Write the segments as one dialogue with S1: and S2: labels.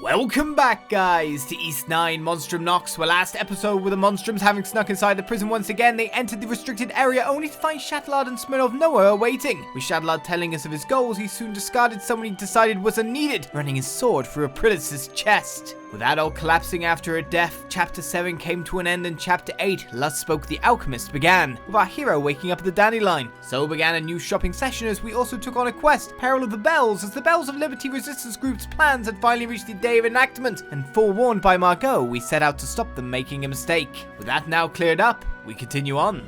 S1: Welcome back, guys, to East 9 Monstrum Nox, where last episode with the Monstrums having snuck inside the prison once again, they entered the restricted area only to find Chatelard and Smirnov Noah awaiting. With Chatelard telling us of his goals, he soon discarded someone he decided was unneeded, running his sword through Aprillis' chest. With Adol collapsing after her death, Chapter 7 came to an end and Chapter 8, Lust Spoke the Alchemist, began, with our hero waking up at the Dandelion. So began a new shopping session as we also took on a quest, Peril of the Bells, as the Bells of Liberty Resistance Group's plans had finally reached the day of enactment, and forewarned by Margot, we set out to stop them making a mistake. With that now cleared up, we continue on.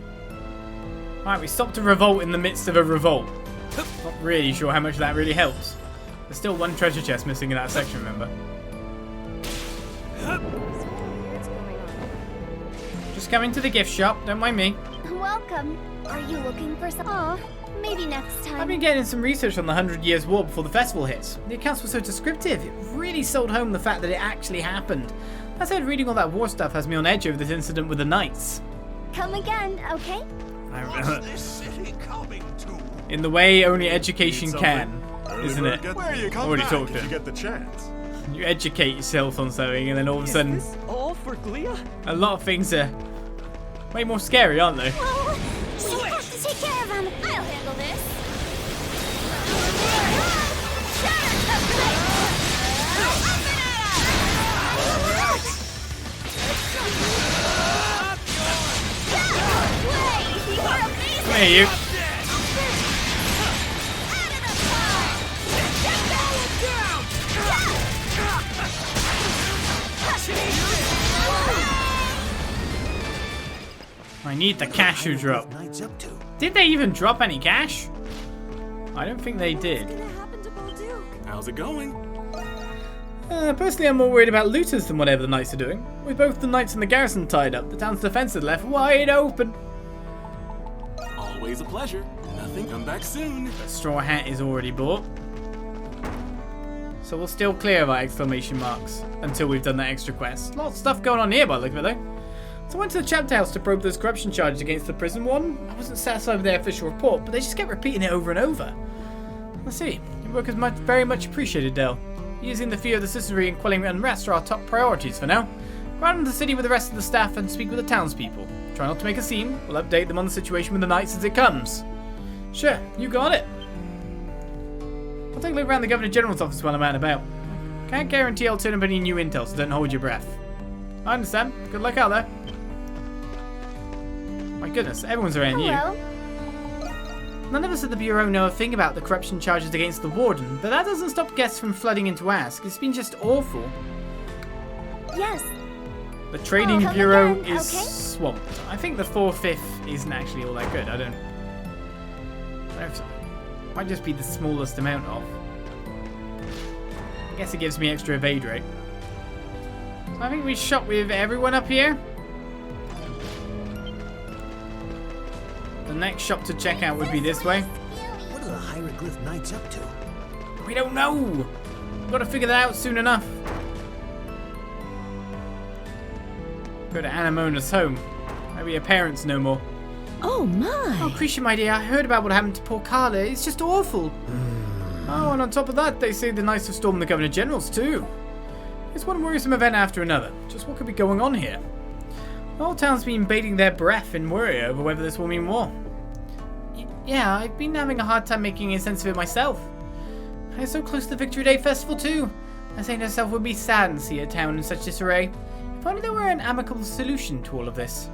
S2: Alright, we stopped a revolt in the midst of a revolt. Not really sure how much that really helps. There's still one treasure chest missing in that section, remember? Just coming to the gift shop, don't mind me.
S3: Welcome. Are you looking for some? Oh, maybe next time.
S2: I've been getting some research on the 100 Years' War before the festival hits. The accounts were so descriptive, it really sold home the fact that it actually happened. I said reading all that war stuff has me on edge over this incident with the Knights.
S3: Come again, okay?
S4: What's this city coming to?
S2: In the way only education can, isn't it?
S4: Where you come
S2: Already
S4: back
S2: talked
S4: if
S2: to
S4: you get the chance.
S2: You educate yourself on something and then all of a sudden,
S5: All for Glia?
S2: a lot of things are way more scary, aren't they?
S3: Oh, we have to take care of him. I'll handle this.
S2: Hey, you. I need the cashew drop. Did they even drop any cash? I don't think they did.
S4: How's it going?
S2: Personally, I'm more worried about looters than whatever the Knights are doing. With both the Knights and the garrison tied up, the town's defenses left wide open.
S4: Always a pleasure. Nothing. Come back soon.
S2: The straw hat is already bought. So we'll still clear of our exclamation marks until we've done that extra quest. Lots of stuff going on here by the look of it though. So I went to the chapter house to probe those corruption charges against the prison warden. I wasn't satisfied with their official report, but they just kept repeating it over and over. Let's see. Your work is very much appreciated, Del. Easing the fear of the citizenry and quelling unrest are our top priorities for now. Go out into the city with the rest of the staff and speak with the townspeople. Try not to make a scene. We'll update them on the situation with the Knights as it comes. Sure, you got it. I'll take a look around the Governor General's office while I'm out and about. Can't guarantee I'll turn up any new intel, so don't hold your breath. I understand. Good luck out there. My goodness, everyone's around
S3: Hello.
S2: you. None of us at the Bureau know a thing about the corruption charges against the Warden, but that doesn't stop guests from flooding in to ask. It's been just awful.
S3: Yes.
S2: The Trading
S3: come
S2: Bureau
S3: again,
S2: is
S3: okay?
S2: swamped. I think the 4/5 isn't actually all that good. I don't know. Might just be the smallest amount of. I guess it gives me extra evade rate. So I think we shop with everyone up here. The next shop to check out would be this way.
S5: What are the Heiroglyph Knights up to?
S2: We don't know. We've got to figure that out soon enough. Go to Anamona's home. Maybe her parents know more.
S6: Oh my!
S2: Oh, Krisha, my dear, I heard about what happened to poor Carla. It's just awful. Oh, and on top of that, they say the Knights have stormed the Governor General's too. It's one worrisome event after another. Just what could be going on here? The whole town's been bating their breath in worry over whether this will mean war. Yeah, I've been having a hard time making any sense of it myself. I'm so close to the Victory Day Festival too. I say to myself, would be sad to see a town in such disarray. If only there were an amicable solution to all of this.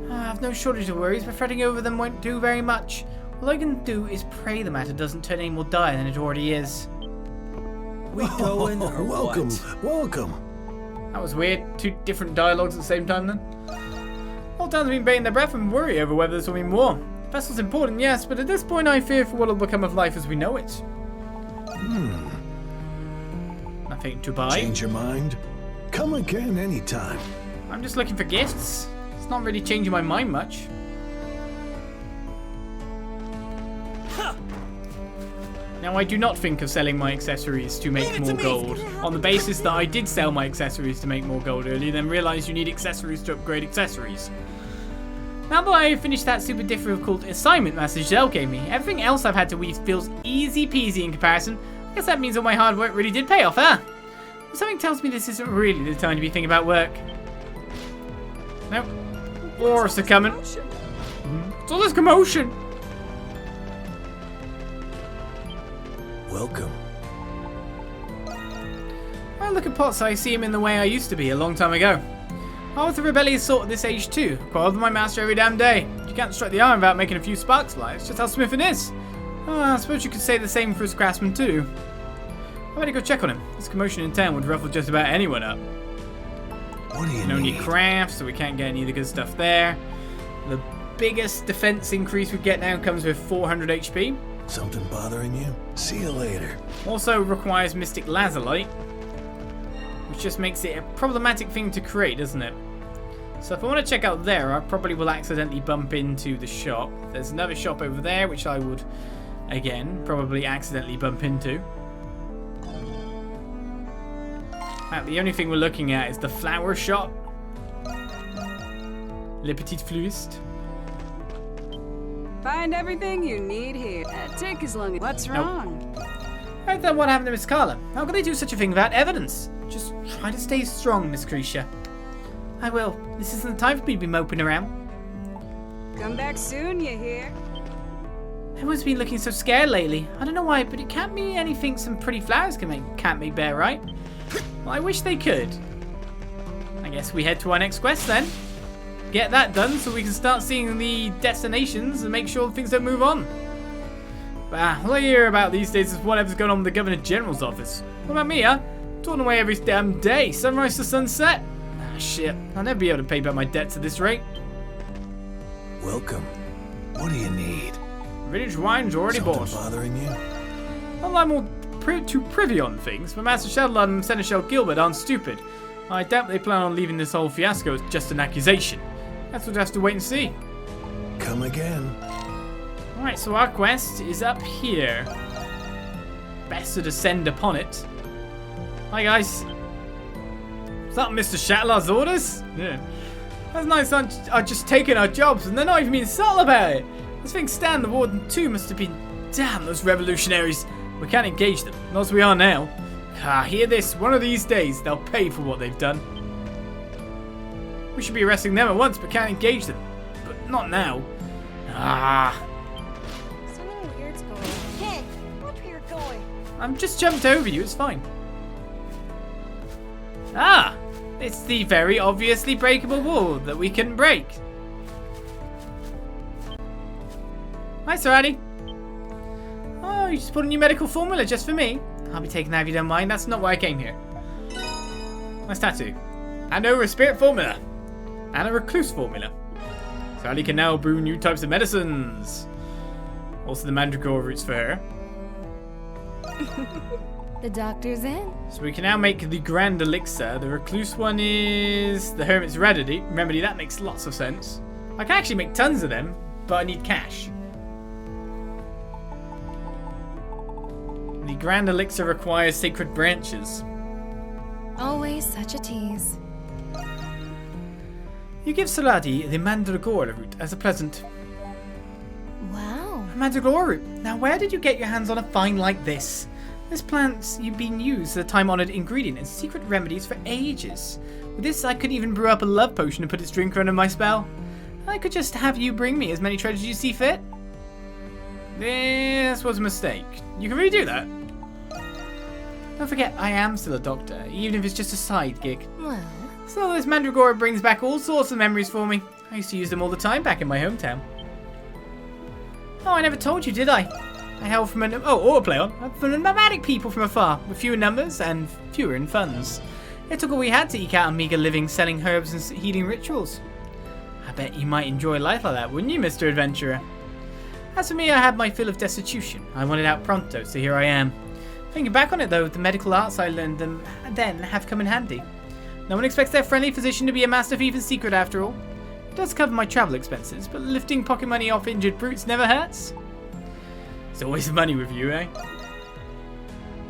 S2: I have no shortage of worries, but fretting over them won't do very much. All I can do is pray the matter doesn't turn any more dire than it already is.
S5: We going or
S7: welcome,
S5: what?
S7: welcome.
S2: That was weird. Two different dialogues at the same time then. All town's been bating their breath and worry over whether this will mean war. The festival's important, yes, but at this point I fear for what will become of life as we know it. Nothing to buy.
S7: Change your mind? Come again anytime.
S2: I'm just looking for gifts. It's not really changing my mind much. Now, I do not think of selling my accessories to make more gold, on the basis that I did sell my accessories to make more gold earlier, then realised you need accessories to upgrade accessories. Now that I finished that super difficult assignment message Zell gave me, everything else I've had to weave feels easy peasy in comparison. Guess that means all my hard work really did pay off, huh? But something tells me this isn't really the time to be thinking about work. Nope. Wars are coming. What's all this commotion?
S5: Welcome.
S2: Well, look at Potts. I see him in the way I used to be a long time ago. I was a rebellious sort at this age too. Quarreled with my master every damn day. You can't strike the iron without making a few sparks fly. It's just how Smith is. I suppose you could say the same for his craftsman too. I better go check on him. This commotion in town would ruffle just about anyone up.
S5: What do you
S2: No
S5: need?
S2: need crafts, so we can't get any of the good stuff there. The biggest defense increase we get now comes with 400 HP.
S5: Something bothering you? See you later.
S2: Also requires Mystic Lazulite, which just makes it a problematic thing to create, doesn't it? So if I want to check out there, I probably will accidentally bump into the shop. There's another shop over there, which I would, again, probably accidentally bump into. The only thing we're looking at is the flower shop. Le Petit Fleuriste.
S6: Find everything you need here. Take as long as... What's wrong?
S2: Right then, what happened to Miss Carla? How could they do such a thing without evidence? Just try to stay strong, Miss Cretia. I will. This isn't the time for me to be moping around.
S6: Come back soon, you hear?
S2: Everyone's been looking so scared lately. I don't know why, but it can't be anything some pretty flowers can't make bear, right? Well, I wish they could. I guess we head to our next quest then. Get that done so we can start seeing the destinations and make sure things don't move on. But all I hear about these days is whatever's going on with the Governor General's office. What about me, huh? Torn away every damn day, sunrise to sunset. Ah, shit. I'll never be able to pay back my debts at this rate.
S5: Welcome. What do you need?
S2: Vintage wine's already
S5: Something
S2: bought.
S5: bothering you?
S2: Well, I'm all too privy on things, but Master Chatelard and Seneschal Gilbert aren't stupid. I doubt they plan on leaving this whole fiasco as just an accusation. That's what we'll have to wait and see.
S5: Come again.
S2: Alright, so our quest is up here. Best to descend upon it. Hi guys. Is that Mr. Chatelard's orders? Yeah. That's nice are just taking our jobs and they're not even being subtle about it. As things stand, the Warden too must have been... Damn, those revolutionaries. We can't engage them, not as we are now. Hear this, one of these days they'll pay for what they've done. We should be arresting them at once, but can't engage them. But not now.
S3: Something weird's going on. Hey, watch where you're going.
S2: I'm just jumped over you, it's fine. It's the very obviously breakable wall that we couldn't break. Hi, Saradhi. Oh, you just put a new medical formula just for me? I'll be taking that if you don't mind. That's not why I came here. Nice tattoo. And over a spirit formula. And a recluse formula. Saradhi can now brew new types of medicines. Also the mandragora roots for her.
S3: The doctor's in.
S2: So we can now make the Grand Elixir. The recluse one is the Hermit's Remedy. That makes lots of sense. I can actually make tons of them, but I need cash. The Grand Elixir requires sacred branches.
S3: Always such a tease.
S2: You give Saradhi the Mandragora root as a present.
S3: Wow.
S2: A Mandragora root. Now where did you get your hands on a find like this? This plant's been used as a time-honored ingredient in secret remedies for ages. With this, I could even brew up a love potion and put its drink under my spell. I could just have you bring me as many treasures you see fit. This was a mistake. You can really do that. Don't forget, I am still a doctor, even if it's just a side gig.
S3: Well,
S2: So this Mandragora brings back all sorts of memories for me. I used to use them all the time back in my hometown. Oh, I never told you, did I? I hail from or play on. From a nomadic people from afar, with fewer numbers and fewer in funds. It took all we had to eke out a meager living selling herbs and healing rituals. I bet you might enjoy life like that, wouldn't you, Mr. Adventurer? As for me, I had my fill of destitution. I wanted out pronto, so here I am. Thinking back on it though, the medical arts I learned them then have come in handy. No one expects their friendly physician to be a master thief in secret after all. It does cover my travel expenses, but lifting pocket money off injured brutes never hurts. It's always money with you, eh?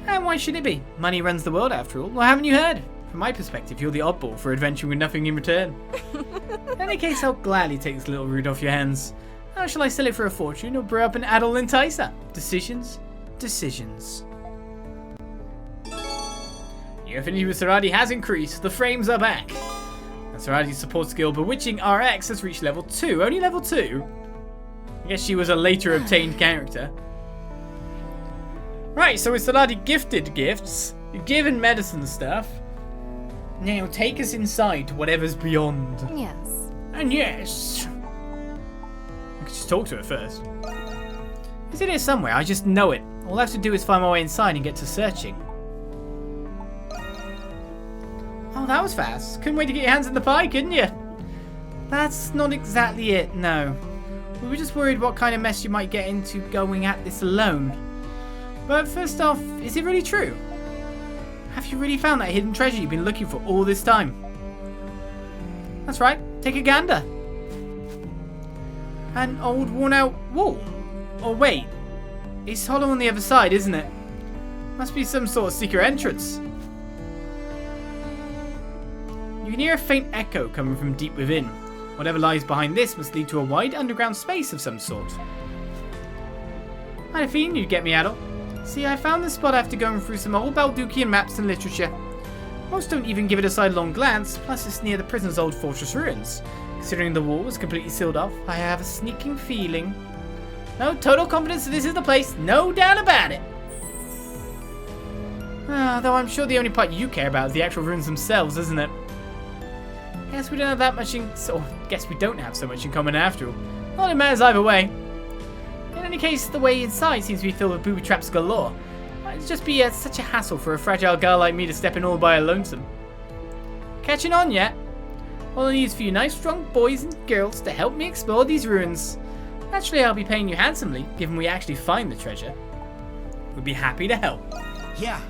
S2: And why should it be? Money runs the world after all. Well, haven't you heard? From my perspective, you're the oddball for adventuring with nothing in return. In any case, I'll gladly take this little root off your hands. How shall I sell it for a fortune or brew up an Adol enticer? Decisions? Decisions. Your affinity with Saradhi has increased. The frames are back. And Saradhi's support skill Bewitching RX has reached level 2. Only level 2? I guess she was a later obtained character. Right, so with Saradhi gifted gifts, given medicine stuff, now take us inside to whatever's beyond.
S3: Yes.
S2: And yes, I could just talk to her first. It's in here somewhere, I just know it. All I have to do is find my way inside and get to searching. Oh, that was fast. Couldn't wait to get your hands in the pie, couldn't you? That's not exactly it, no. We were just worried what kind of mess you might get into going at this alone. But first off, is it really true? Have you really found that hidden treasure you've been looking for all this time? That's right, take a gander. An old worn-out wall. Oh wait, it's hollow on the other side, isn't it? Must be some sort of secret entrance. You can hear a faint echo coming from deep within. Whatever lies behind this must lead to a wide underground space of some sort. I had a feeling you'd get me, Adol. See, I found this spot after going through some old Balduqian maps and literature. Most don't even give it a sidelong glance, plus it's near the prison's old fortress ruins. Considering the wall was completely sealed off, I have a sneaking feeling. No, total confidence that this is the place, no doubt about it. Though I'm sure the only part you care about is the actual ruins themselves, isn't it? Guess we don't have that much guess we don't have so much in common after all. Not it matters either way. In any case, the way inside seems to be filled with booby traps galore. It'd just be such a hassle for a fragile girl like me to step in all by her lonesome. Catching on yet? All I need is a few nice strong boys and girls to help me explore these ruins. Naturally, I'll be paying you handsomely, given we actually find the treasure. We'd be happy to help.
S8: Yeah.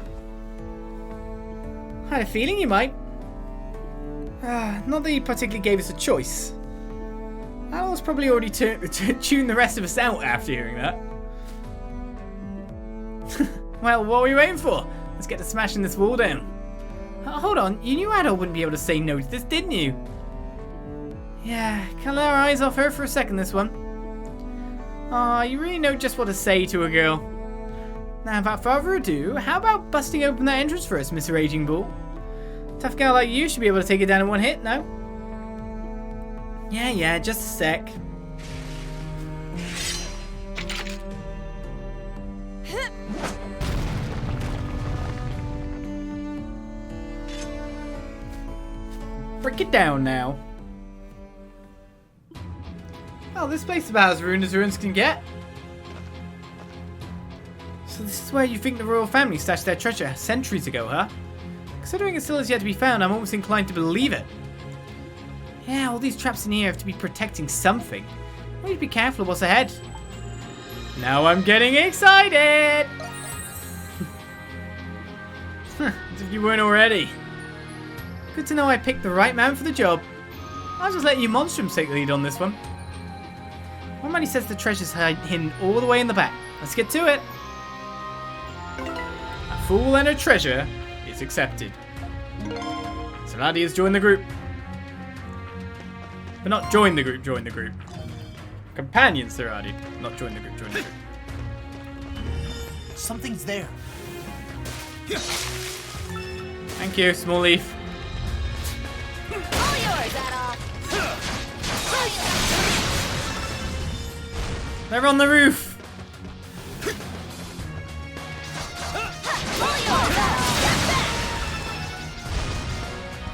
S2: I had a feeling you might. Not that you particularly gave us a choice. Adol's probably already tuned the rest of us out after hearing that. Well, what are we waiting for? Let's get to smashing this wall down. Hold on, you knew Adol wouldn't be able to say no to this, didn't you? Yeah, can't let our eyes off her for a second this one. You really know just what to say to a girl. Now, without further ado, how about busting open that entrance for us, Mr. Raging Bull? Tough guy like you should be able to take it down in one hit, no? Yeah, just a sec. Break it down now. Well, this place is about as ruined as ruins can get. So this is where you think the royal family stashed their treasure centuries ago, huh? Considering it still has yet to be found, I'm almost inclined to believe it. Yeah, all these traps in here have to be protecting something. We need to be careful of what's ahead. Now I'm getting excited! As if you weren't already. Good to know I picked the right man for the job. I'll just let you Monstrums take the lead on this one. One man says the treasure's hidden all the way in the back. Let's get to it. A fool and a treasure is accepted. Saradhi has joined the group. But not join the group, join the group. Companion Saradhi, not join the group, join the group.
S8: Something's there.
S2: Thank you, Small Leaf.
S3: All yours, Adol.
S2: They're on the roof.
S3: All yours, Adol.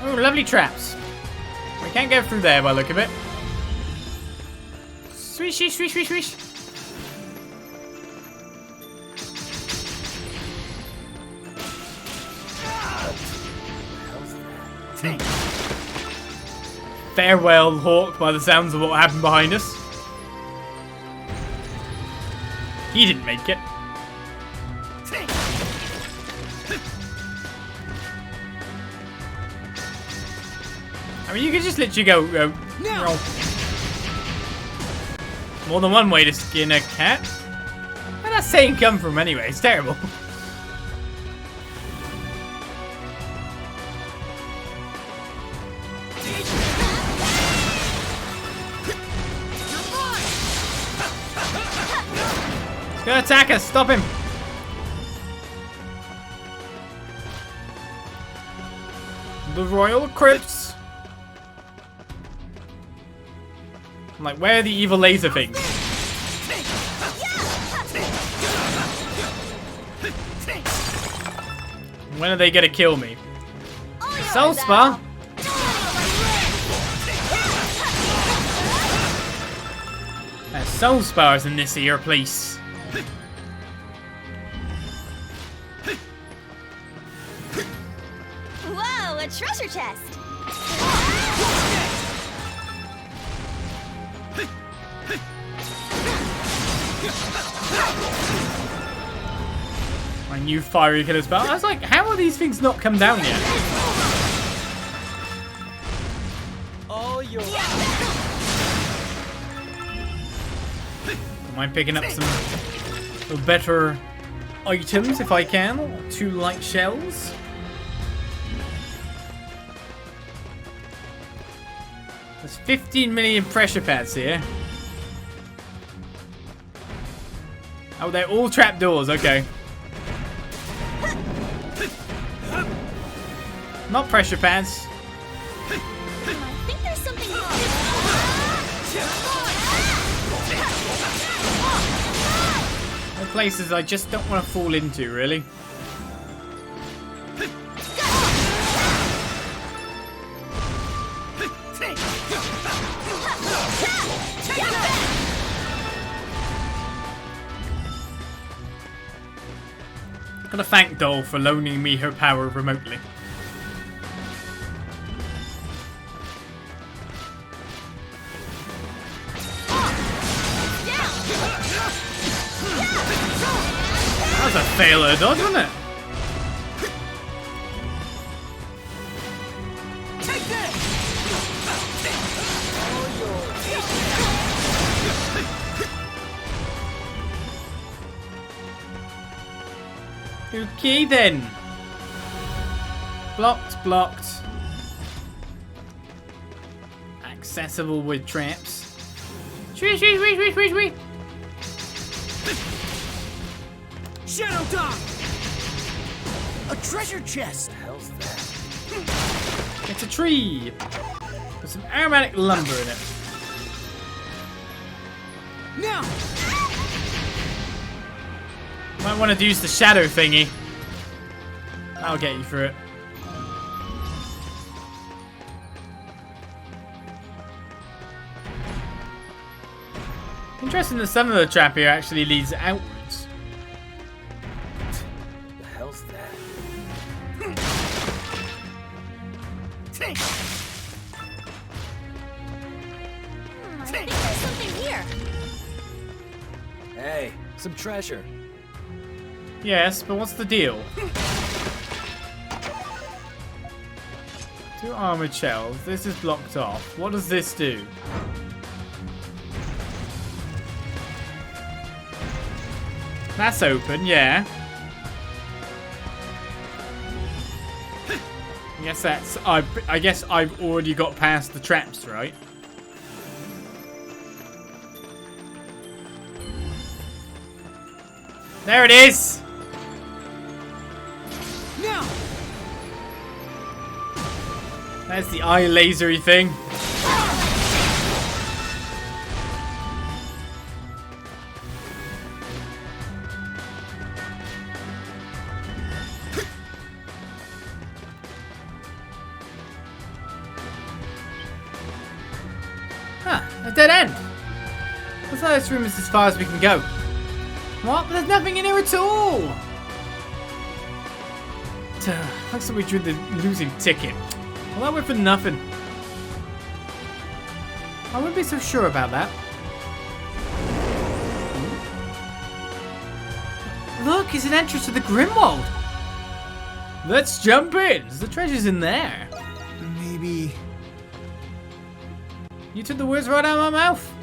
S2: Oh, lovely traps. We can't get through there by the look of it. Swish, swish, swish, swish, swish. Farewell, Hawk, by the sounds of what happened behind us. He didn't make it. I mean, you could just literally go no. More than one way to skin a cat. Where'd that saying come from anyway? It's terrible. He's gonna attack us. Stop him. The Royal Crypts. I'm like, where are the evil laser things? When are they gonna kill me? Soul Spa? There's soul spars in this here place.
S3: Whoa, a treasure chest!
S2: My new fiery killer spell. I was like, how are these things not come down yet? Am I picking up some better items if I can? 2 light shells. There's 15 million pressure pads here. Oh, they're all trapdoors. Okay. Not pressure pads.
S3: I think there's something
S2: They're places I just don't want to fall into, really. Gotta thank Adol for loaning me her power remotely. That was a failure dodge, wasn't it? Okay then. Blocked, blocked. Accessible with traps. Shwee, shwee, shwee, shwee, shwee, shwee.
S4: Shadow Dog! A treasure chest! What the hell's that?
S2: It's a tree with some aromatic lumber in it.
S4: Now!
S2: Might want to use the shadow thingy. That'll get you through it. Interesting that some of the trap here actually leads outwards.
S4: What the hell's that?
S3: I think there's something here.
S4: Hey, some treasure.
S2: Yes, but what's the deal? 2 armored shells. This is blocked off. What does this do? That's open, yeah. I guess I've already got past the traps, right? There it is.
S4: Now!
S2: That's the eye lasery thing. Huh, a dead end. Looks like this room is as far as we can go. What? But there's nothing in here at all. Looks like we drew the losing ticket. Well, that went for nothing. I wouldn't be so sure about that. Look, it's an entrance to the Grimwald. Let's jump in. The treasure's in there.
S7: Maybe.
S2: You took the words right out of my mouth.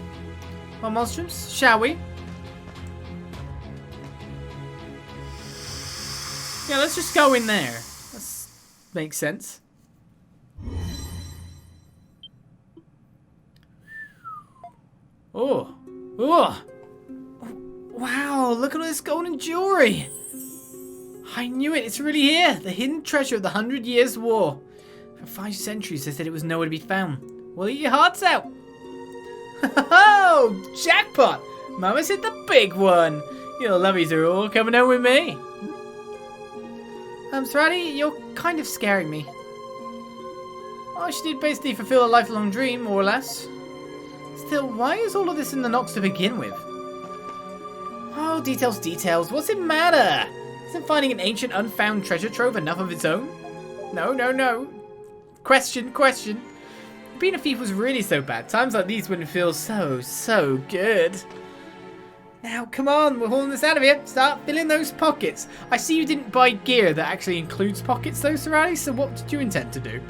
S2: Well, monstrums, shall we? Yeah, let's just go in there. That makes sense. Oh. Oh. Wow, look at all this golden jewelry. I knew it. It's really here. The hidden treasure of the 100 Years' War. For 5 centuries they said it was nowhere to be found. Well, eat your hearts out. Oh, jackpot! Mama's hit the big one. Your lovies are all coming home with me. Saradhi, you're kind of scaring me. Oh, she did basically fulfill a lifelong dream, more or less. Still, why is all of this in the Nox to begin with? Oh, details, details. What's it matter? Isn't finding an ancient, unfound treasure trove enough of its own? No, no, no. Question, question. Being a thief was really so bad. Times like these wouldn't feel so good. Now, come on, we're hauling this out of here. Start filling those pockets. I see you didn't buy gear that actually includes pockets though, Saradhi, so what did you intend to do?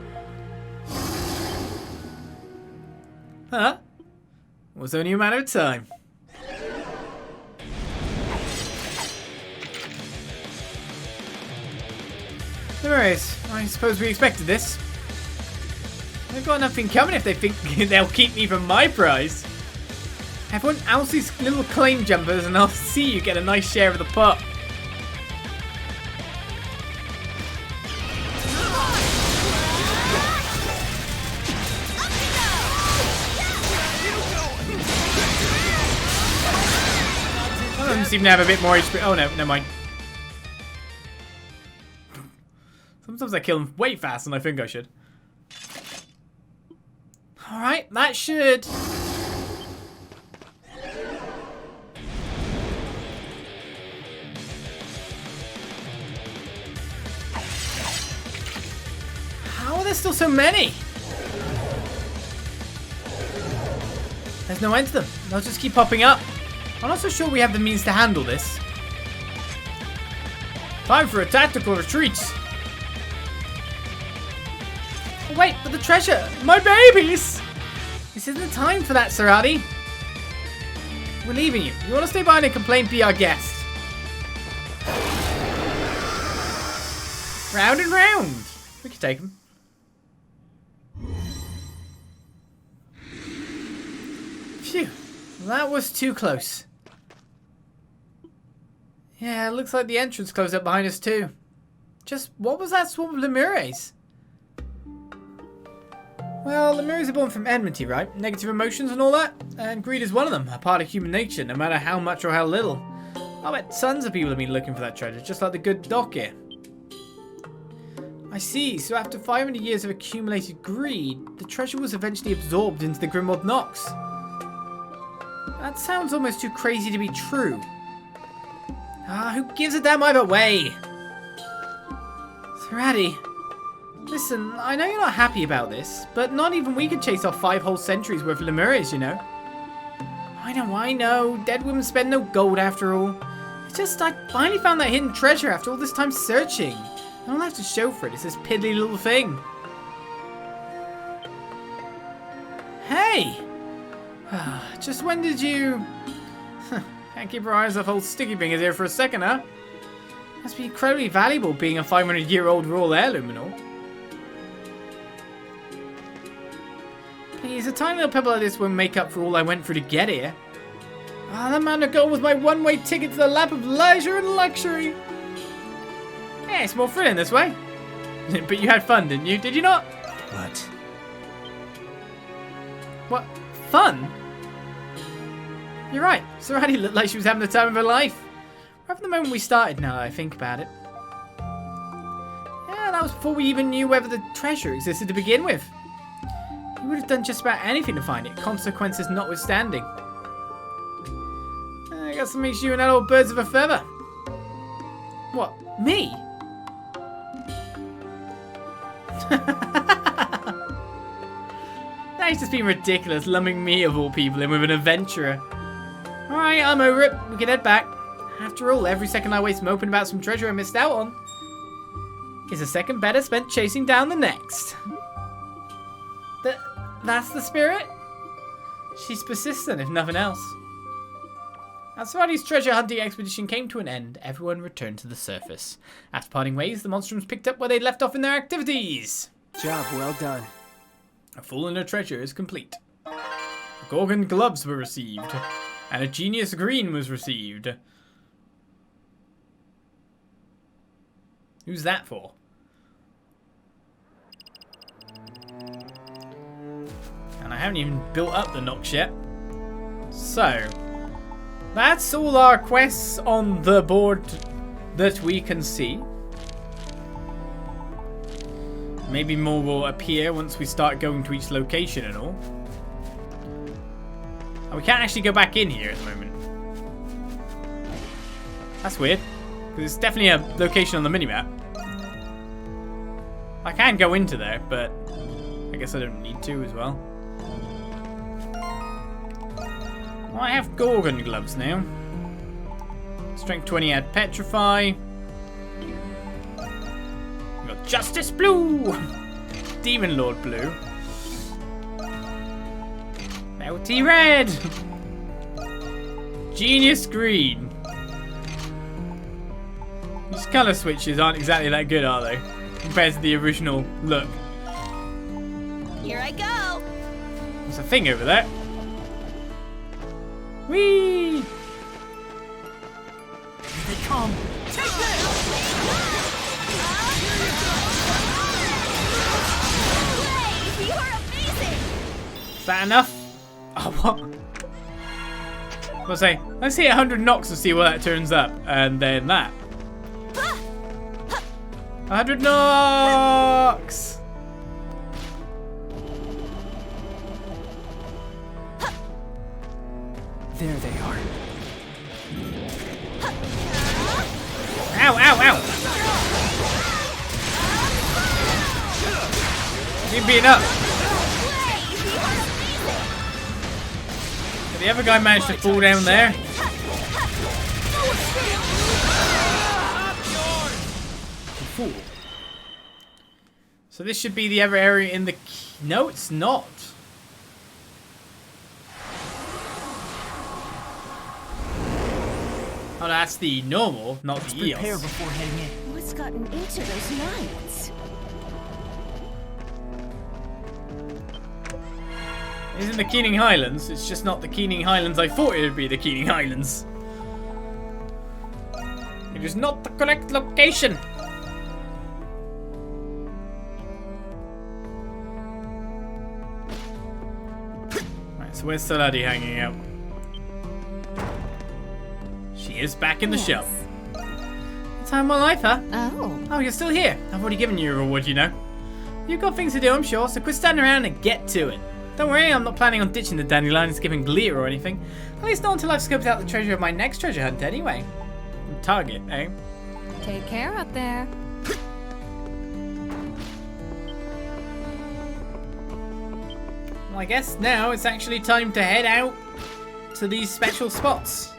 S2: Huh? It was only a matter of time. Anyways, I suppose we expected this. They've got nothing coming if they think they'll keep me from my prize. Everyone oust these little claim jumpers and I'll see you get a nice share of the pot. I don't seem to have a bit more HP. Oh no, never mind. Sometimes I kill them way faster than I think I should. Alright, that should... How are there still so many? There's no end to them. They'll just keep popping up. I'm not so sure we have the means to handle this. Time for a tactical retreat. Oh, wait, but the treasure! My babies! This isn't the time for that, Saradhi. We're leaving you. You want to stay behind and complain, be our guest. Round and round. We could take them. Phew. That was too close. Yeah, it looks like the entrance closed up behind us too. Just what was that swarm of Lemures? Well, Lemures are born from enmity, right? Negative emotions and all that? And greed is one of them, a part of human nature, no matter how much or how little. I bet tons of people have been looking for that treasure, just like the good doc here. I see, so after 500 years of accumulated greed, the treasure was eventually absorbed into the Grimwald Nox. That sounds almost too crazy to be true. Ah, who gives a damn either way? Saradhi, listen, I know you're not happy about this, but not even we could chase off 5 whole centuries worth of Lemures, you know. I know, dead women spend no gold after all. It's just I finally found that hidden treasure after all this time searching. I don't have to show for it, it's this piddly little thing. Hey! Just when did you... Can't keep our eyes off old Sticky Fingers here for a second, huh? Must be incredibly valuable being a 500-year-old royal heirloom and all. Please, a tiny little pebble like this won't make up for all I went through to get here. Ah, that mountain of gold was my one-way ticket to the lap of leisure and luxury. Yeah, it's more thrilling this way. But you had fun, didn't you? Did you not?
S5: What?
S2: What? Fun? You're right. Saradhi looked like she was having the time of her life. Right from the moment we started, now that I think about it. Yeah, that was before we even knew whether the treasure existed to begin with. We would have done just about anything to find it, consequences notwithstanding. I guess that makes you and that old birds of a feather. What? Me? That's just been ridiculous, lumping me of all people in with an adventurer. Alright, I'm over it. We can head back. After all, every second I waste moping about some treasure I missed out on is a second better spent chasing down the next. That's the spirit? She's persistent, if nothing else. As Saradhi's treasure hunting expedition came to an end, everyone returned to the surface. After parting ways, the Monstrums picked up where they left off in their activities.
S4: Job well done.
S2: A full inner treasure is complete. Gorgon Gloves were received, and a Genius Green was received. Who's that for? haven't even built up the Nox yet. So, that's all our quests on the board that we can see. Maybe more will appear once we start going to each location and all. And we can't actually go back in here at the moment. That's weird, because it's definitely a location on the minimap. I can go into there, but I guess I don't need to as well. Well, I have Gorgon Gloves now. Strength 20 add Petrify. We got Justice Blue! Demon Lord Blue. Melty Red! Genius Green. These colour switches aren't exactly that good, are they? Compared to the original look.
S3: Here I go.
S2: There's a thing over there. Whee!
S4: Here they come. Take this!
S3: You are amazing.
S2: Is that enough? Oh, what? I'll say, let's hit 100 Nox to see what that turns up. And then that. 100 Nox!
S4: There they are.
S2: Ow, ow, ow! Keep beating up. Did the other guy manage to fall down there? Fool. So this should be the other area in the... No, it's not. Oh, that's the normal, not the EOS.
S4: Prepare before heading in.
S3: What's gotten into those knights?
S2: It's in the Keening Highlands. It's just not the Keening Highlands I thought it would be the Keening Highlands. It is not the correct location. Right, so where's Saradhi hanging out? She is back in the shop. Time of my life, huh? Oh, you're still here. I've already given you your reward, you know. You've got things to do, I'm sure, so quit standing around and get to it. Don't worry, I'm not planning on ditching the dandelion and skipping glitter or anything. At least not until I've scoped out the treasure of my next treasure hunt anyway. Target, eh?
S3: Take care out there.
S2: Well, I guess now it's actually time to head out to these special spots.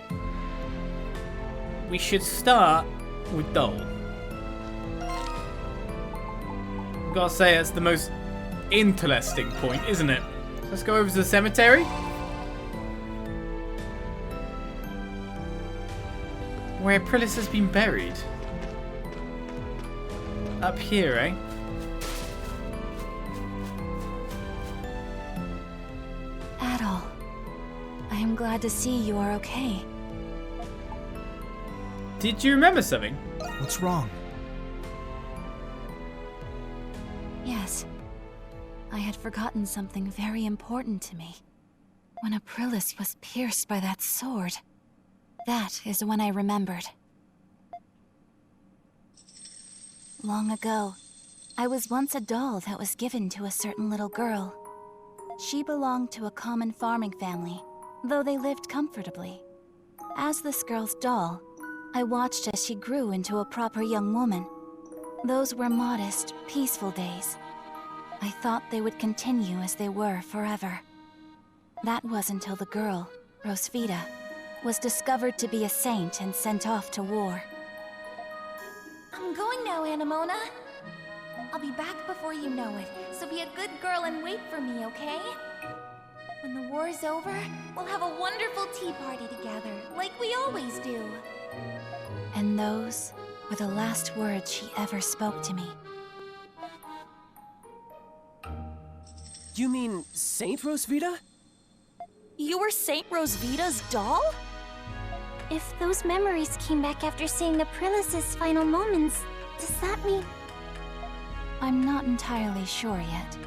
S2: We should start with Adol. I've got to say, that's the most interesting point, isn't it? Let's go over to the cemetery. Where Peril has been buried. Up here, eh?
S3: Adol, I am glad to see you are okay.
S2: Did you remember something?
S4: What's wrong?
S3: Yes. I had forgotten something very important to me. When Aprilis was pierced by that sword, that is when I remembered. Long ago, I was once a doll that was given to a certain little girl. She belonged to a common farming family, though they lived comfortably. As this girl's doll, I watched as she grew into a proper young woman. Those were modest, peaceful days. I thought they would continue as they were forever. That was until the girl, Rosvita, was discovered to be a saint and sent off to war.
S8: I'm going now, Anemona. I'll be back before you know it, so be a good girl and wait for me, okay? When the war's over, we'll have a wonderful tea party together, like we always do.
S3: And those were the last words she ever spoke to me.
S4: You mean Saint Rosvita?
S8: You were Saint Rosvita's doll?
S3: If those memories came back after seeing the Prilis' final moments, does that mean... I'm not entirely sure yet.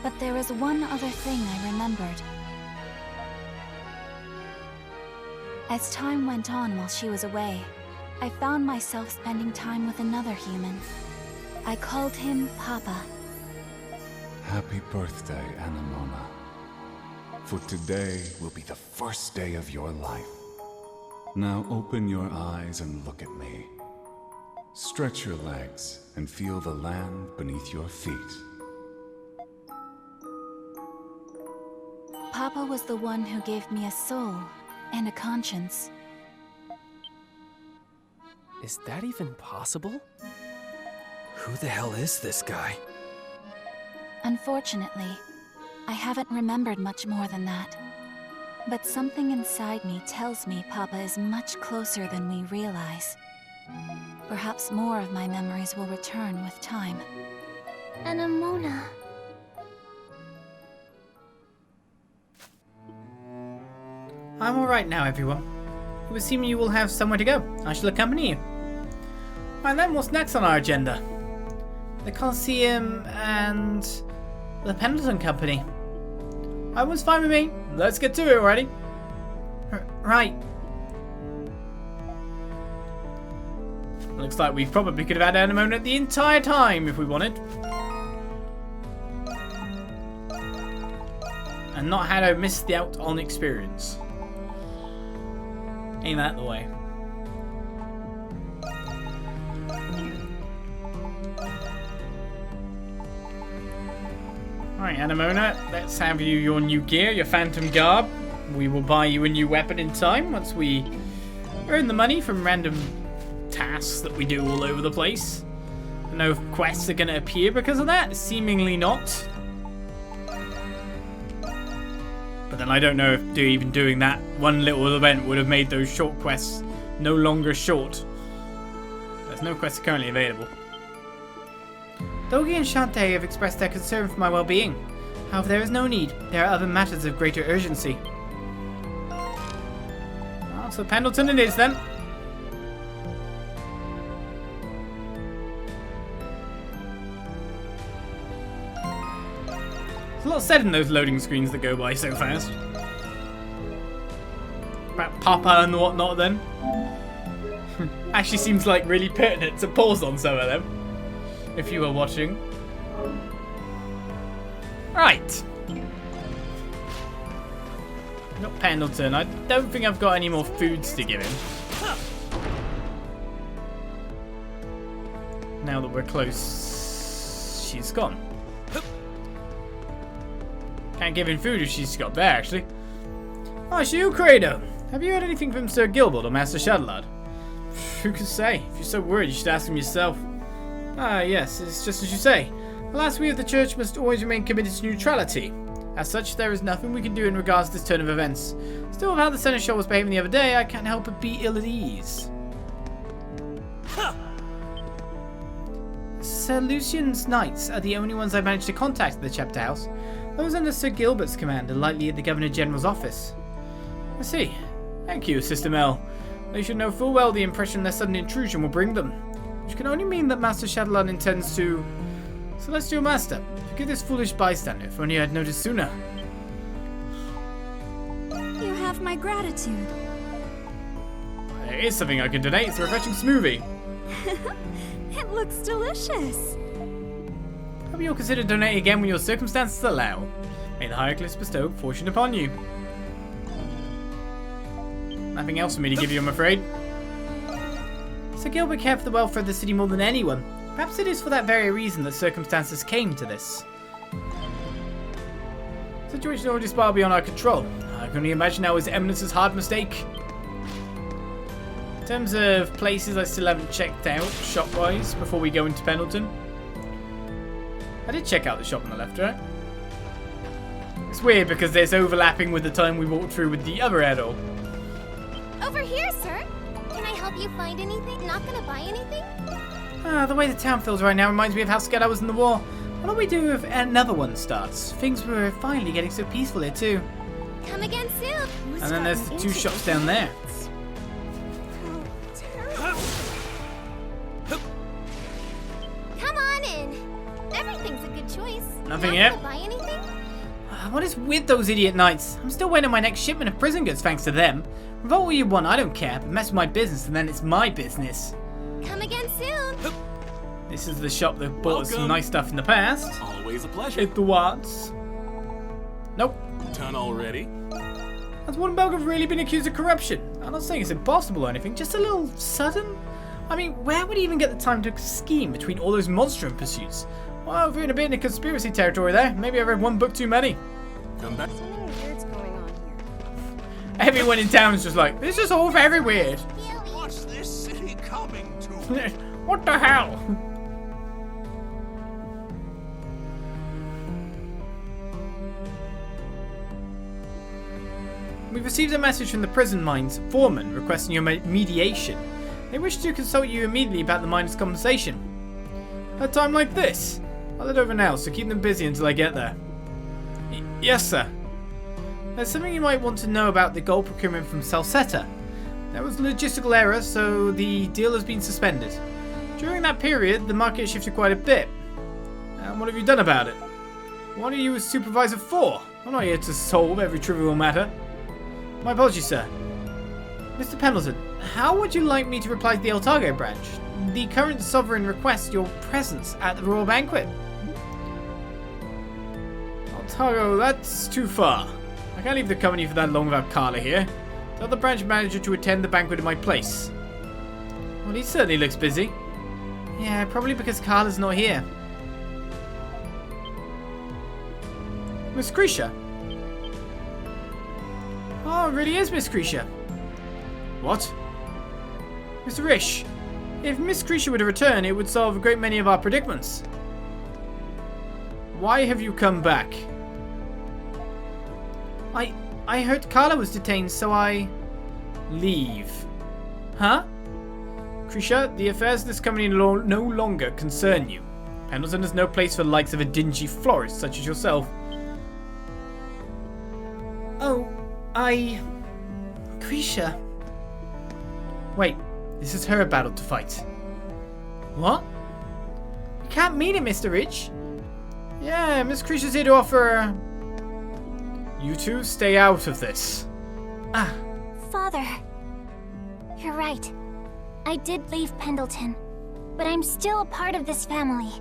S3: But there is one other thing I remembered. As time went on while she was away, I found myself spending time with another human. I called him Papa.
S9: Happy birthday, Anemona. For today will be the first day of your life. Now open your eyes and look at me. Stretch your legs and feel the land beneath your feet.
S3: Papa was the one who gave me a soul and a conscience.
S4: Is that even possible? Who the hell is this guy?
S3: Unfortunately, I haven't remembered much more than that. But something inside me tells me Papa is much closer than we realize. Perhaps more of my memories will return with time.
S8: Anemona.
S2: I'm alright now, everyone. It would seem you will have somewhere to go. I shall accompany you. Alright then, what's next on our agenda? The Colosseum and the Pendleton Company. That one's fine with me. Let's get to it already. Right. Looks like we probably could have had Anemona the entire time if we wanted. And not had her miss the out on experience. Ain't that the way? Alright, Anemona, let's have you your new gear, your phantom garb. We will buy you a new weapon in time once we earn the money from random tasks that we do all over the place. I don't know if quests are going to appear because of that. Seemingly not. But then I don't know if even doing that one little event would have made those short quests no longer short. There's no quests currently available. Dogi and Shantae have expressed their concern for my well-being. However, there is no need. There are other matters of greater urgency. Well, so Pendleton it is then. There's a lot said in those loading screens that go by so fast. About Papa and whatnot then. Actually seems like really pertinent to pause on some of them. If you were watching. Right. Not Pendleton. I don't think I've got any more foods to give him. Now that we're close, she's gone. Can't give him food if she's got there, actually. Oh, it's you, Credo. Have you heard anything from Sir Gilbert or Master Chatelard? Who can say? If you're so worried, you should ask him yourself. Ah, yes, it's just as you say. Alas, we of the Church must always remain committed to neutrality. As such, there is nothing we can do in regards to this turn of events. Still, with how the Seneschal was behaving the other day, I can't help but be ill at ease. Huh. Sir Lucian's Knights are the only ones I managed to contact at the chapter house. Those under Sir Gilbert's command are likely at the Governor General's office. I see. Thank you, Sister Mel. They should know full well the impression their sudden intrusion will bring them. Which can only mean that Master Chatelard intends to... Celestial Master, forgive this foolish bystander, if only I had noticed sooner.
S8: You have my gratitude.
S2: There is something I can donate. It's a refreshing smoothie.
S8: It looks delicious.
S2: Hope you'll consider donating again when your circumstances allow. May the Heiroglyphs bestow fortune upon you. Nothing else for me to give you, I'm afraid. Sir Gilbert cared for the welfare of the city more than anyone. Perhaps it is for that very reason that circumstances came to this. The situation already spiraled beyond our control. I can only imagine how His Eminence's hard mistake. In terms of places I still haven't checked out, shop-wise, before we go into Pendleton. I did check out the shop on the left, right? It's weird because there's overlapping with the time we walked through with the other Adol.
S8: Over here, sir. Can I help you find anything? Not gonna buy anything?
S2: The way the town feels right now reminds me of how scared I was in the war. What do we do if another one starts? Things were finally getting so peaceful here too.
S8: Come again soon.
S2: And then there's the two shops down there.
S8: Come on in. Everything's a good choice.
S2: Nothing
S8: Not
S2: yet.
S8: gonna buy anything?
S2: What is with those idiot knights? I'm still waiting on my next shipment of prison goods thanks to them. Revolt what you want, I don't care, but mess with my business and then it's my business.
S8: Come again soon.
S2: This is the shop that bought us some nice stuff in the past.
S10: Always a pleasure.
S2: Hit the watts. Nope.
S10: Done already?
S2: Has Balduq really been accused of corruption? I'm not saying it's impossible or anything, just a little sudden. I mean, where would he even get the time to scheme between all those monstrum pursuits? Well, if we're in a bit in conspiracy territory there, maybe I read one book too many.
S10: Come back.
S6: Something weird's going on here.
S2: Everyone in town is just like, this is all very weird.
S5: What's this city coming to?
S2: What the hell? We've received a message from the prison mines foreman requesting your mediation. They wish to consult you immediately about the miners' compensation. At a time like this, I'll head over now, so keep them busy until I get there. Yes, sir. There's something you might want to know about the gold procurement from Salsetta. There was a logistical error, so the deal has been suspended. During that period, the market shifted quite a bit. And what have you done about it? What are you a supervisor for? I'm not here to solve every trivial matter. My apologies, sir. Mr. Pendleton, how would you like me to reply to the Otago branch? The current sovereign requests your presence at the royal banquet. Otago, that's too far. I can't leave the company for that long without Carla here. Tell the branch manager to attend the banquet in my place. Well, he certainly looks busy. Yeah, probably because Carla's not here. Miss Grisha? Oh, it really is Miss Grisha. What? Mr. Rish, if Miss Grisha were to return, it would solve a great many of our predicaments. Why have you come back? I heard Carla was detained, so I... leave. Huh? Grisha, the affairs of this company no longer concern you. Pendleton has no place for the likes of a dingy florist such as yourself. Oh, Grisha. Wait, this is her battle to fight. What? You can't mean it, Mr. Rich. Yeah, Miss Grisha's here to offer... You two stay out of this. Ah.
S3: Father, you're right. I did leave Pendleton, but I'm still a part of this family.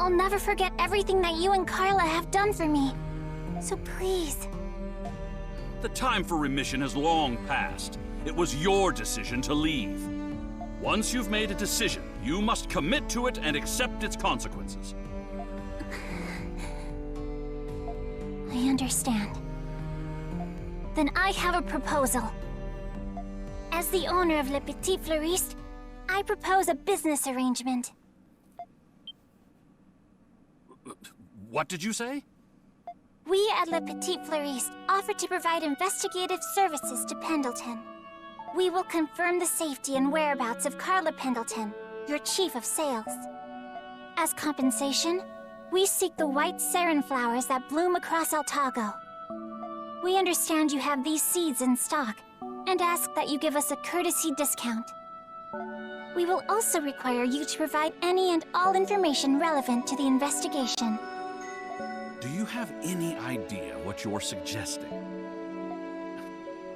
S3: I'll never forget everything that you and Carla have done for me. So please.
S11: The time for remission has long passed. It was your decision to leave. Once you've made a decision, you must commit to it and accept its consequences.
S3: I understand. Then I have a proposal. As the owner of Le Petit Fleuriste, I propose a business arrangement.
S11: What did you say?
S3: We at Le Petit Fleuriste offer to provide investigative services to Pendleton. We will confirm the safety and whereabouts of Carla Pendleton, your chief of sales. As compensation, we seek the white sarin flowers that bloom across Otago. We understand you have these seeds in stock, and ask that you give us a courtesy discount. We will also require you to provide any and all information relevant to the investigation.
S11: Do you have any idea what you're suggesting?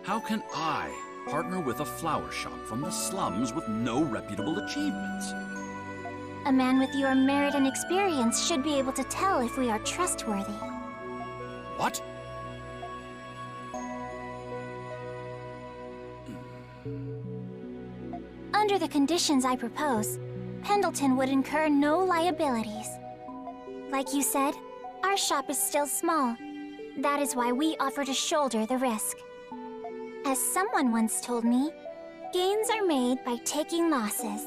S11: How can I partner with a flower shop from the slums with no reputable achievements?
S3: A man with your merit and experience should be able to tell if we are trustworthy.
S11: What?
S3: Under the conditions I propose, Pendleton would incur no liabilities. Like you said, our shop is still small. That is why we offer to shoulder the risk. As someone once told me, gains are made by taking losses.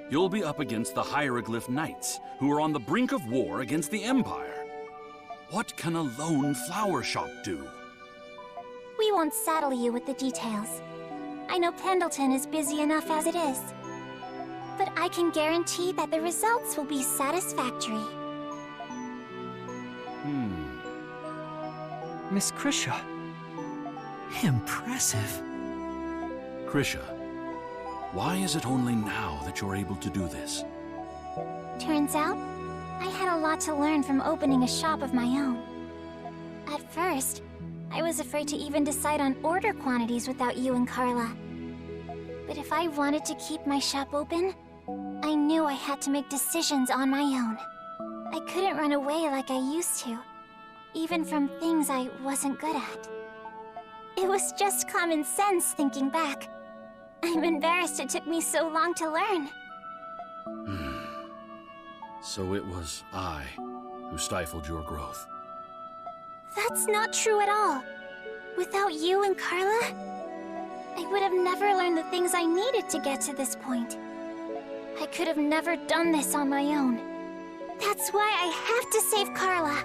S11: You'll be up against the Heiroglyph Knights, who are on the brink of war against the Empire. What can a lone flower shop do?
S3: We won't saddle you with the details. I know Pendleton is busy enough as it is. But I can guarantee that the results will be satisfactory.
S4: Miss Grisha. Impressive.
S11: Grisha, why is it only now that you're able to do this?
S3: Turns out, I had a lot to learn from opening a shop of my own. At first, I was afraid to even decide on order quantities without you and Carla. But if I wanted to keep my shop open, I knew I had to make decisions on my own. I couldn't run away like I used to, even from things I wasn't good at. It was just common sense thinking back. I'm embarrassed it took me so long to learn.
S11: So it was I who stifled your growth.
S3: That's not true at all. Without you and Carla, I would have never learned the things I needed to get to this point. I could have never done this on my own. That's why I have to save Carla.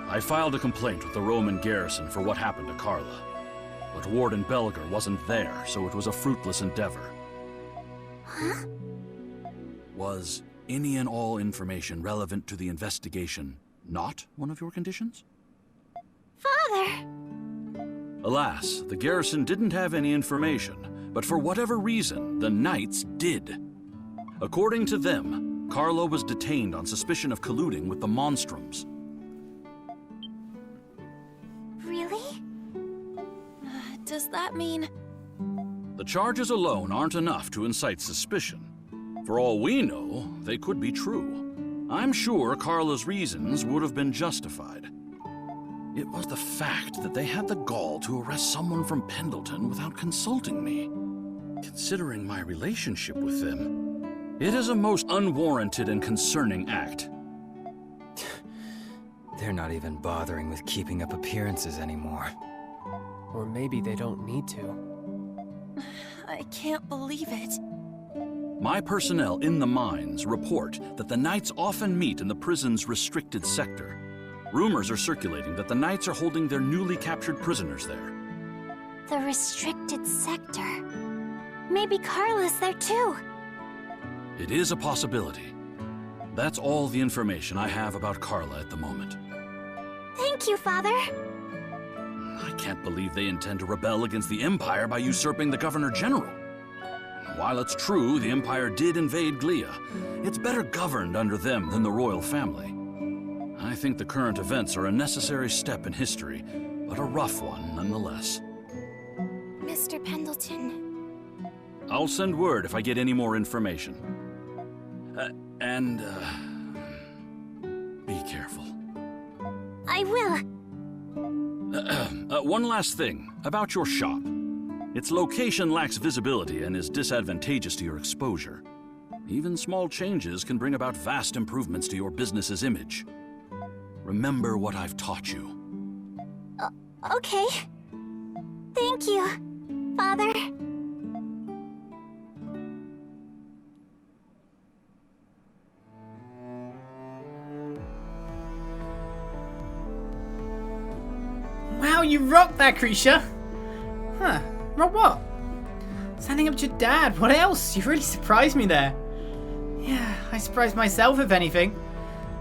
S11: I filed a complaint with the Roman garrison for what happened to Carla. But Warden Belger wasn't there, so it was a fruitless endeavor.
S3: Huh?
S11: Was any and all information relevant to the investigation not one of your conditions?
S3: Father!
S11: Alas, the garrison didn't have any information, but for whatever reason, the Knights did. According to them, Carla was detained on suspicion of colluding with the Monstrums.
S3: Really?
S8: Does that mean...
S11: The charges alone aren't enough to incite suspicion. For all we know, they could be true. I'm sure Carla's reasons would have been justified. It was the fact that they had the gall to arrest someone from Pendleton without consulting me. Considering my relationship with them, it is a most unwarranted and concerning act.
S4: They're not even bothering with keeping up appearances anymore. Or maybe they don't need to.
S8: I can't believe it.
S11: My personnel in the mines report that the Knights often meet in the prison's restricted sector. Rumors are circulating that the Knights are holding their newly captured prisoners there.
S3: The restricted sector. Maybe Carla's there too.
S11: It is a possibility. That's all the information I have about Carla at the moment.
S3: Thank you, Father.
S11: I can't believe they intend to rebel against the Empire by usurping the Governor General. While it's true the Empire did invade Glia, it's better governed under them than the royal family. I think the current events are a necessary step in history, but a rough one nonetheless.
S3: Mr. Pendleton.
S11: I'll send word if I get any more information. Be careful.
S3: I will.
S11: One last thing, about your shop. Its location lacks visibility and is disadvantageous to your exposure. Even small changes can bring about vast improvements to your business's image. Remember what I've taught you.
S3: Okay. Thank you, Father.
S2: Wow, you rocked that, Krisha! Huh. Rock what? Standing up to your dad. What else? You really surprised me there. Yeah, I surprised myself, if anything.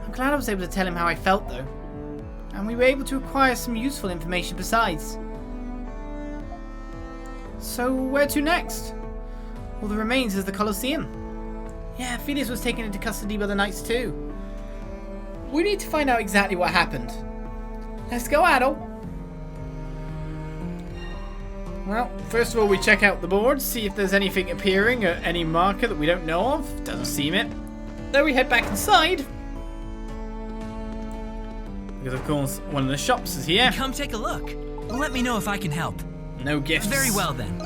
S2: I'm glad I was able to tell him how I felt, though. And we were able to acquire some useful information besides. So, where to next? All the remains is the Colosseum. Yeah, Felix was taken into custody by the Knights too. We need to find out exactly what happened. Let's go, Adol. Well, first of all, we check out the board, see if there's anything appearing at any marker that we don't know of. Doesn't seem it. Then we head back inside. Because, of course, one of the shops is here.
S12: Come take a look. Let me know if I can help.
S2: No gifts.
S12: Very well, then.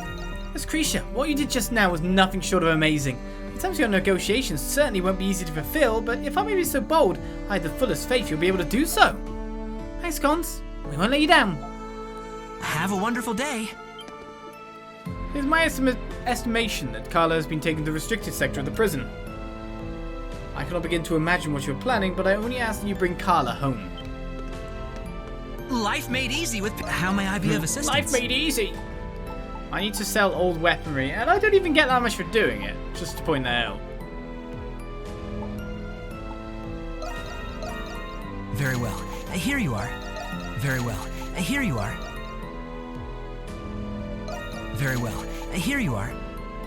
S2: Miss Krisha, what you did just now was nothing short of amazing. In terms of your negotiations, certainly won't be easy to fulfill, but if I may be so bold, I have the fullest faith you'll be able to do so. Thanks, Cons. We won't let you down.
S12: Have a wonderful day.
S2: It is my estimation that Carla has been taken to the restricted sector of the prison. I cannot begin to imagine what you're planning, but I only ask that you bring Carla home.
S12: Life made easy with... How may I be of assistance?
S2: Life made easy! I need to sell old weaponry, and I don't even get that much for doing it, just to point that out.
S12: Very well. Here you are. Very well. Here you are. Very well. Here you are.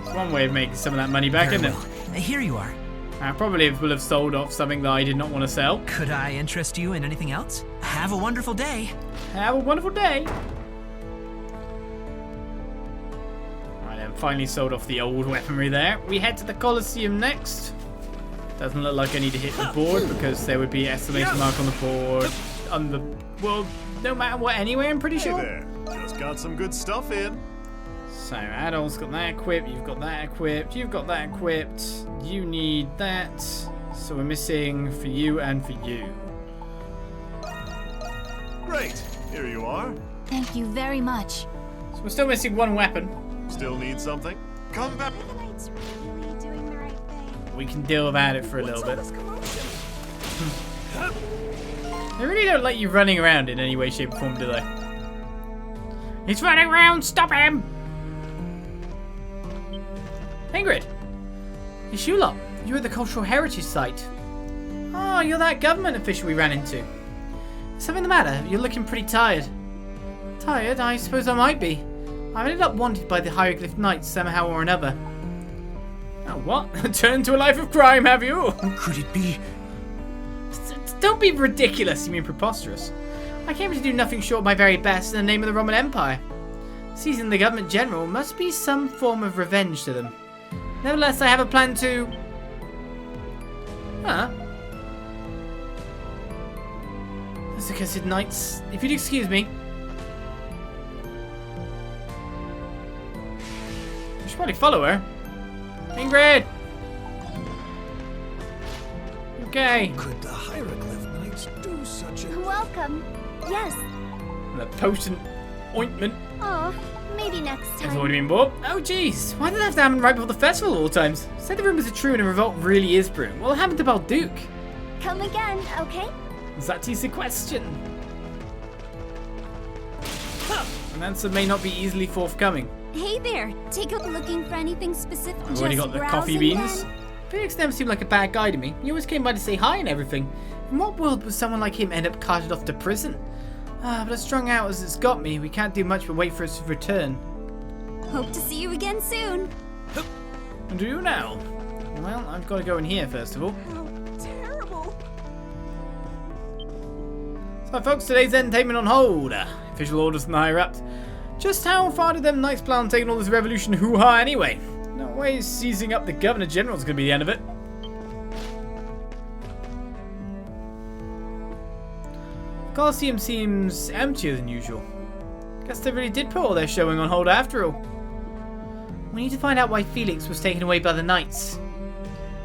S2: It's one way of making some of that money back, isn't it?
S12: Here you are.
S2: I probably will have sold off something that I did not want to sell.
S12: Could I interest you in anything else? Have a wonderful day.
S2: Have a wonderful day. Right then, finally sold off the old weaponry there. We head to the Colosseum next. Doesn't look like I need to hit the board because there would be an exclamation mark on the board. On the, well, no matter what anyway, I'm pretty sure.
S13: Hey there, just got some good stuff in.
S2: So, Adol's got that equipped, you've got that equipped, you've got that equipped, you need that. So we're missing for you and for you.
S13: Great, here you are.
S3: Thank you very much.
S2: So we're still missing one weapon.
S13: Still need something? Come back.
S2: We can deal without it for a little bit. They really don't like you running around in any way, shape, or form, do they? He's running around! Stop him! Ingrid! It's you lot. You're at the Cultural Heritage Site. Oh, you're that government official we ran into. Is something the matter? You're looking pretty tired. Tired? I suppose I might be. I've ended up wanted by the Heiroglyph Knights somehow or another. Oh, what? Turned to a life of crime, have you?
S12: Could it be?
S2: Don't be ridiculous, you mean preposterous. I came to do nothing short of my very best in the name of the Roman Empire. Seizing the government general must be some form of revenge to them. Nevertheless, I have a plan to... Huh? Those accursed knights. If you'd excuse me. I should probably follow her. Ingrid! Okay.
S7: Could the Heiroglyph Knights do such a...
S8: Welcome. Yes.
S2: The potent ointment.
S8: Oh, maybe next time.
S2: That's already been bought. Oh jeez, why did that have to happen right before the festival all the times? Said the rumors are true and a revolt really is brewing. What happened to Balduq?
S8: Come again, okay?
S2: That is the question. An answer may not be easily forthcoming.
S8: Hey there, take up looking for anything specific.
S2: I've already got the coffee beans. Felix never seemed like a bad guy to me. He always came by to say hi and everything. In what world would someone like him end up carted off to prison? But as strung out as it's got me, we can't do much but wait for us to return.
S8: Hope to see you again soon.
S2: And do you now? Well, I've got to go in here first of all.
S8: How terrible.
S2: So folks, today's entertainment on hold. Official orders from the higher ups. Just how far did them knights plan on taking all this revolution hoo-ha anyway? No way seizing up the Governor General's gonna be the end of it. The Colosseum seems emptier than usual. Guess they really did put all their showing on hold after all. We need to find out why Felix was taken away by the knights.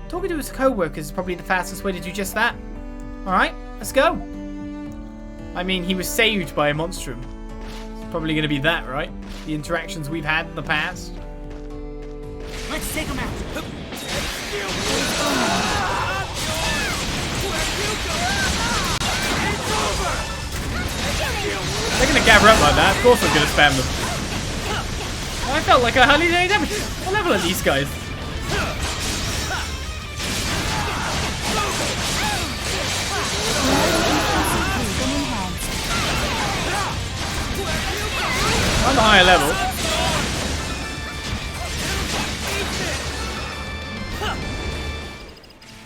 S2: Talking to his co-workers is probably the fastest way to do just that. Alright, let's go. I mean, he was saved by a monstrum. It's probably going to be that, right? The interactions we've had in the past.
S12: Let's take him out.
S2: They're going to gather up like that. Of course I'm going to spam them. I felt like I hardly did any damage. What level are these guys? I'm a higher level.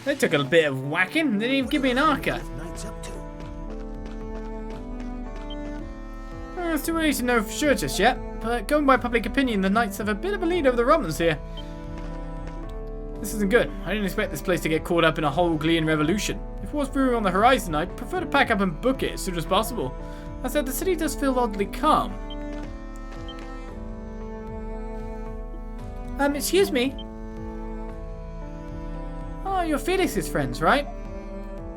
S2: They took a bit of whacking. They didn't even give me an archer. It's too early to know for sure just yet, but going by public opinion, the Knights have a bit of a lead over the Romans here. This isn't good. I didn't expect this place to get caught up in a whole Glean revolution. If war's brewing on the horizon, I'd prefer to pack up and book it as soon as possible. I said the city does feel oddly calm. Excuse me? Oh, you're Felix's friends, right?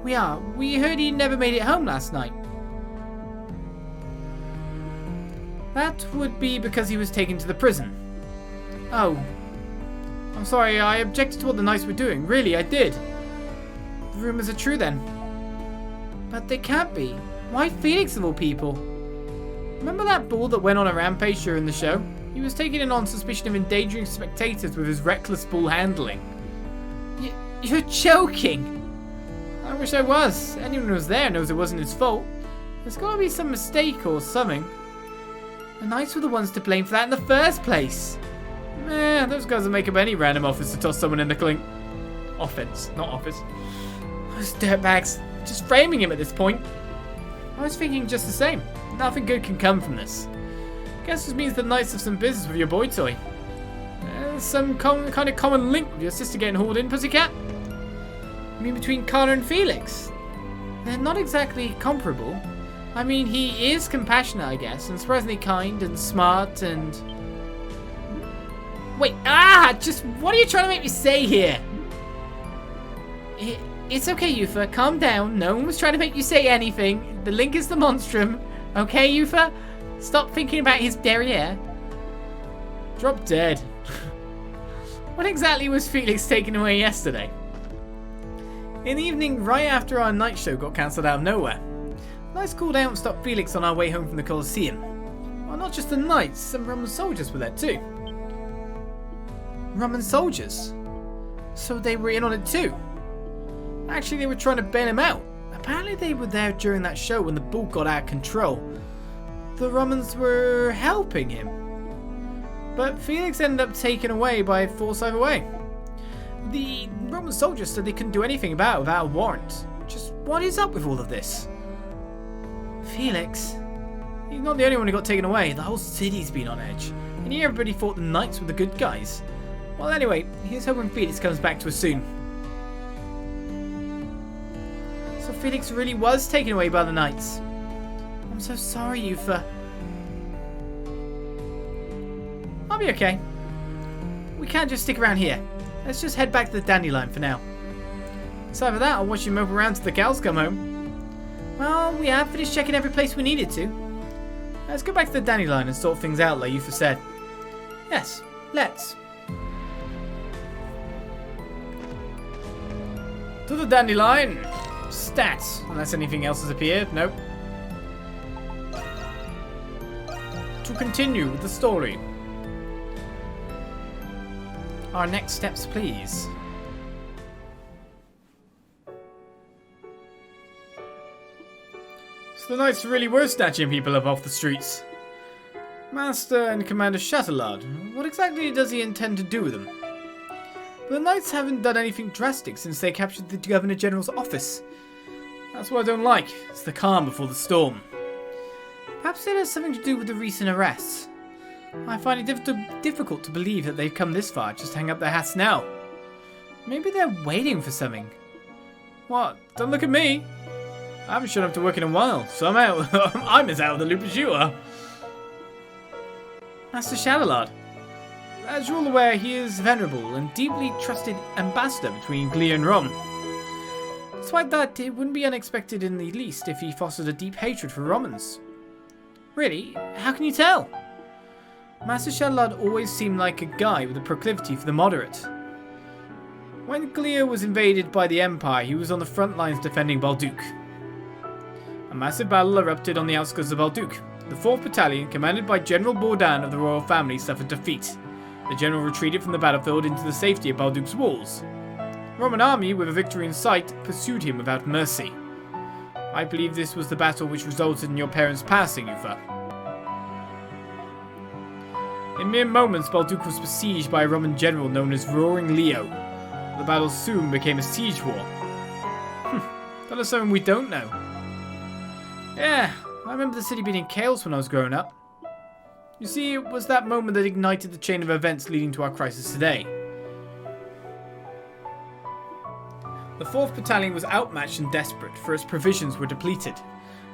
S2: We are. We heard he never made it home last night. That would be because he was taken to the prison. Oh. I'm sorry, I objected to what the Knights were doing. Really, I did. The rumors are true then. But they can't be. Why Felix of all people? Remember that bull that went on a rampage during the show? He was taken in on suspicion of endangering spectators with his reckless bull handling. You're joking! I wish I was. Anyone who was there knows it wasn't his fault. There's got to be some mistake or something. The Knights were the ones to blame for that in the first place. Those guys will make up any random office to toss someone in the clink. Offense, not office. Those dirtbags, just framing him at this point. I was thinking just the same. Nothing good can come from this. Guess this means the Knights have some business with your boy toy. Some kind of common link with your sister getting hauled in, pussycat? You mean between Connor and Felix? They're not exactly comparable. I mean, he is compassionate, I guess, and surprisingly kind and smart and... Wait, just what are you trying to make me say here? It's okay, Yufa, calm down. No one was trying to make you say anything. The link is the monstrum. Okay, Yufa? Stop thinking about his derriere. Drop dead. What exactly was Felix taken away yesterday? In the evening, right after our night show got cancelled out of nowhere, Knights called out and stopped Felix on our way home from the Colosseum. Well, not just the Knights, some Roman soldiers were there too. Roman soldiers? So they were in on it too? Actually, they were trying to bail him out. Apparently they were there during that show when the bull got out of control. The Romans were helping him. But Felix ended up taken away by force either way. The Roman soldiers said they couldn't do anything about it without a warrant. Just what is up with all of this? Felix? He's not the only one who got taken away. The whole city's been on edge. And here everybody thought the Knights were the good guys. Well, anyway, here's hoping Felix comes back to us soon. So Felix really was taken away by the Knights. I'm so sorry, Yufa. I'll be okay. We can't just stick around here. Let's just head back to the Dandelion for now. So either that, I'll watch you mope around till the cows come home. Well, we have finished checking every place we needed to. Let's go back to the Dandelion and sort things out like Yufa said. Yes, let's. To the Dandelion! Stats, unless anything else has appeared. Nope. To continue with the story. Our next steps, please. So the Knights really were snatching people up off the streets. Master and Commander Chatelard, what exactly does he intend to do with them? The Knights haven't done anything drastic since they captured the Governor General's office. That's what I don't like. It's the calm before the storm. Perhaps it has something to do with the recent arrests. I find it difficult to believe that they've come this far just to hang up their hats now. Maybe they're waiting for something. What? Don't look at me. I haven't shown up to work in a while, so I'm out. I'm as out of the loop as you are. Master Chatelard. As you're all aware, he is venerable and deeply trusted ambassador between Glia and Rom. Despite that, it wouldn't be unexpected in the least if he fostered a deep hatred for Romans. Really? How can you tell? Master Chatelard always seemed like a guy with a proclivity for the moderate. When Glia was invaded by the Empire, he was on the front lines defending Balduq. A massive battle erupted on the outskirts of Balduq. The 4th Battalion, commanded by General Bourdan of the royal family, suffered defeat. The general retreated from the battlefield into the safety of Balduq's walls. The Roman army, with a victory in sight, pursued him without mercy. I believe this was the battle which resulted in your parents' passing, Yufa. In mere moments, Balduq was besieged by a Roman general known as Roaring Leo. The battle soon became a siege war. That is something we don't know. Yeah, I remember the city being in chaos when I was growing up. You see, it was that moment that ignited the chain of events leading to our crisis today. The 4th Battalion was outmatched and desperate, for its provisions were depleted.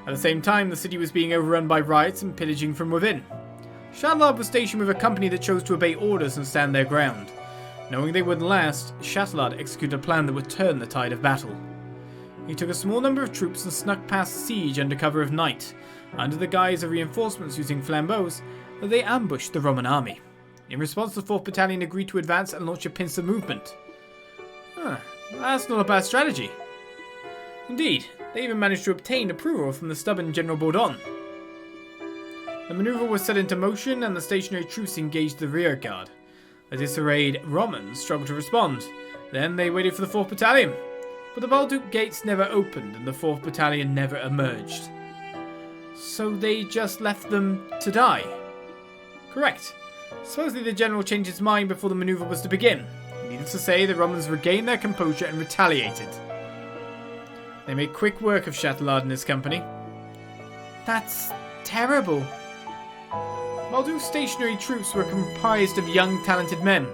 S2: At the same time, the city was being overrun by riots and pillaging from within. Chatelard was stationed with a company that chose to obey orders and stand their ground. Knowing they wouldn't last, Chatelard executed a plan that would turn the tide of battle. He took a small number of troops and snuck past the siege under cover of night. Under the guise of reinforcements using flambeaux, they ambushed the Roman army. In response, the 4th Battalion agreed to advance and launch a pincer movement. That's not a bad strategy. Indeed, they even managed to obtain approval from the stubborn General Bourdon. The maneuver was set into motion and the stationary troops engaged the rear guard. The disarrayed Romans struggled to respond. Then they waited for the 4th Battalion. But the Balduq gates never opened and the 4th Battalion never emerged. So they just left them to die. Correct. Supposedly the general changed his mind before the maneuver was to begin. Needless to say, the Romans regained their composure and retaliated. They made quick work of Chatelard and his company. That's terrible. Balduq's stationary troops were comprised of young, talented men.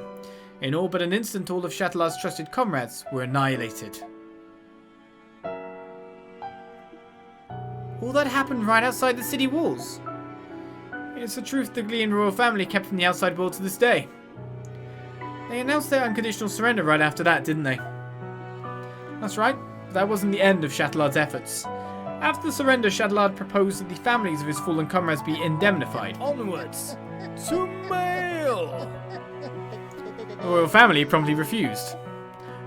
S2: In all but an instant, all of Chatelard's trusted comrades were annihilated. All that happened right outside the city walls. It's a truth the Glean royal family kept from the outside world to this day. They announced their unconditional surrender right after that, didn't they? That's right, but that wasn't the end of Chatelard's efforts. After the surrender, Chatelard proposed that the families of his fallen comrades be indemnified.
S7: Onwards to mail!
S2: The royal family promptly refused.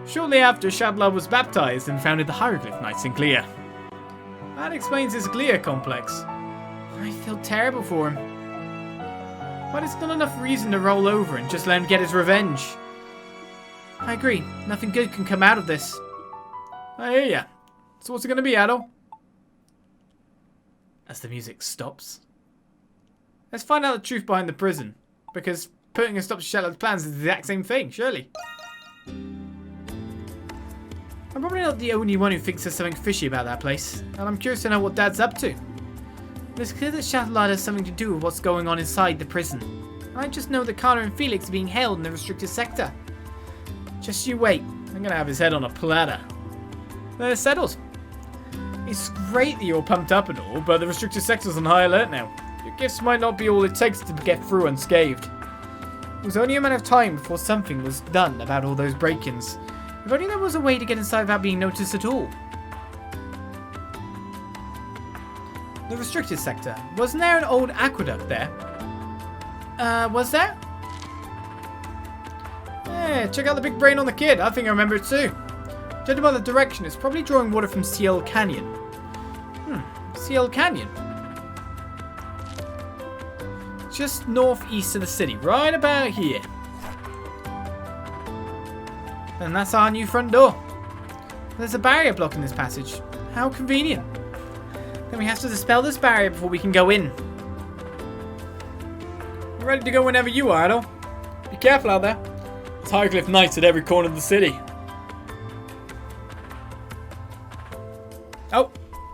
S2: Shortly after, Chatelard was baptized and founded the Heiroglyph Knights in Glia. That explains his Glia complex. I feel terrible for him. But it's not enough reason to roll over and just let him get his revenge. I agree, nothing good can come out of this. I hear ya. So what's it going to be, Adol? As the music stops. Let's find out the truth behind the prison. Because putting a stop to Chatelard's plans is the exact same thing, surely. I'm probably not the only one who thinks there's something fishy about that place. And I'm curious to know what Dad's up to. It's clear that Chatelard has something to do with what's going on inside the prison. I just know that Connor and Felix are being held in the restricted sector. Just you wait. I'm going to have his head on a platter. They're settled. It's great that you're pumped up and all, but the restricted sector's on high alert now. Your gifts might not be all it takes to get through unscathed. It was only a matter of time before something was done about all those break-ins. If only there was a way to get inside without being noticed at all. The restricted sector. Wasn't there an old aqueduct there? Was there? Yeah, check out the big brain on the kid. I think I remember it too. Judging by the direction, it's probably drawing water from Ciel Canyon. Ciel Canyon. Just northeast of the city, right about here. And that's our new front door. There's a barrier blocking this passage. How convenient. Then we have to dispel this barrier before we can go in. We're ready to go whenever you are, Adol. Be careful out there. There's Heiroglyph Knights at every corner of the city.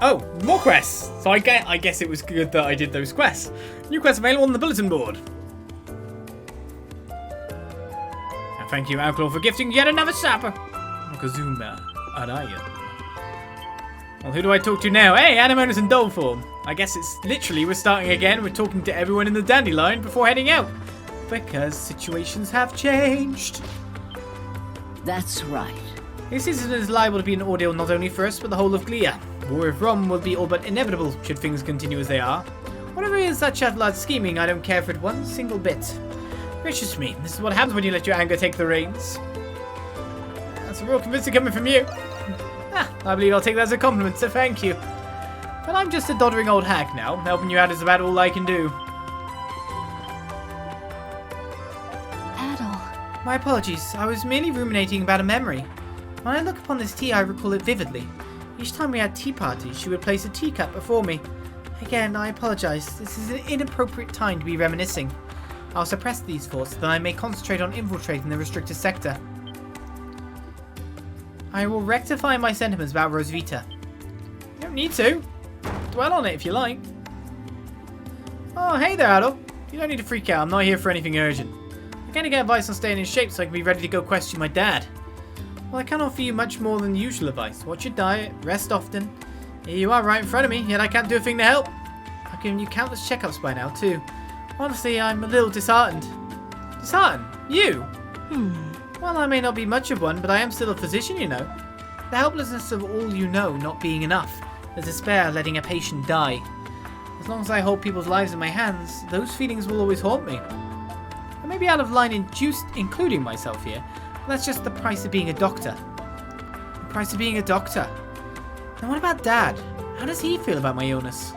S2: Oh, more quests. So I guess it was good that I did those quests. New quests available on the bulletin board. And thank you, Alcohol, for gifting yet another sapper. Okazuma Araya. Well, who do I talk to now? Hey, Anemona's in doll form. I guess it's literally we're starting again. We're talking to everyone in the dandelion before heading out. Because situations have changed.
S14: That's right.
S2: This season is liable to be an ordeal not only for us, but the whole of Glia. War with Rom will be all but inevitable should things continue as they are. Whatever it is that Chatelard's scheming, I don't care for it one single bit. Gracious me, this is what happens when you let your anger take the reins. That's a real convincing coming from you. I believe I'll take that as a compliment, so thank you. But I'm just a doddering old hack now. Helping you out is about all I can do.
S3: Adol.
S2: My apologies. I was merely ruminating about a memory. When I look upon this tea, I recall it vividly. Each time we had tea parties, she would place a teacup before me. Again, I apologize. This is an inappropriate time to be reminiscing. I'll suppress these thoughts, then I may concentrate on infiltrating the restricted sector. I will rectify my sentiments about Rosvita. You don't need to. Dwell on it if you like. Oh, hey there, Adol. You don't need to freak out. I'm not here for anything urgent. I'm going to get advice on staying in shape so I can be ready to go question my dad. Well, I can't offer you much more than the usual advice. Watch your diet, rest often. Here you are right in front of me, yet I can't do a thing to help. I've given you countless checkups by now, too. Honestly, I'm a little disheartened. Disheartened? You? Well, I may not be much of one, but I am still a physician, you know. The helplessness of all you know not being enough. The despair of letting a patient die. As long as I hold people's lives in my hands, those feelings will always haunt me. I may be out of line including myself here, but that's just the price of being a doctor. The price of being a doctor. Now what about Dad? How does he feel about my illness?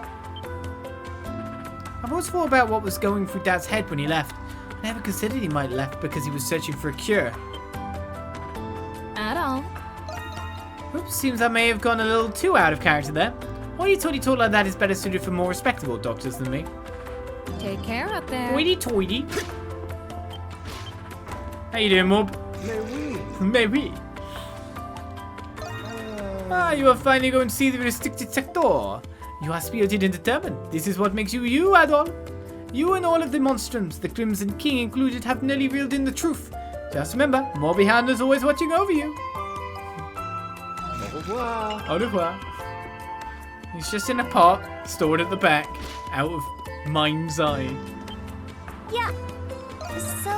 S2: I've always thought about what was going through Dad's head when he left. I never considered he might have left because he was searching for a cure.
S3: Adol.
S2: Oops, seems I may have gone a little too out of character there. Hoity-toity talk like that is better suited for more respectable doctors than me.
S3: Take care up there.
S2: Hoity-toity. How you doing, Mob? Maybe. You are finally going to see the restricted sector. You are spirited and determined. This is what makes you you, Adol. You and all of the monstrums, the Crimson King included, have nearly reeled in the truth. Just remember, more behind is always watching over you.
S7: Au revoir.
S2: Au revoir. He's just in a pot, stored at the back, out of mind's eye.
S8: Yeah. So,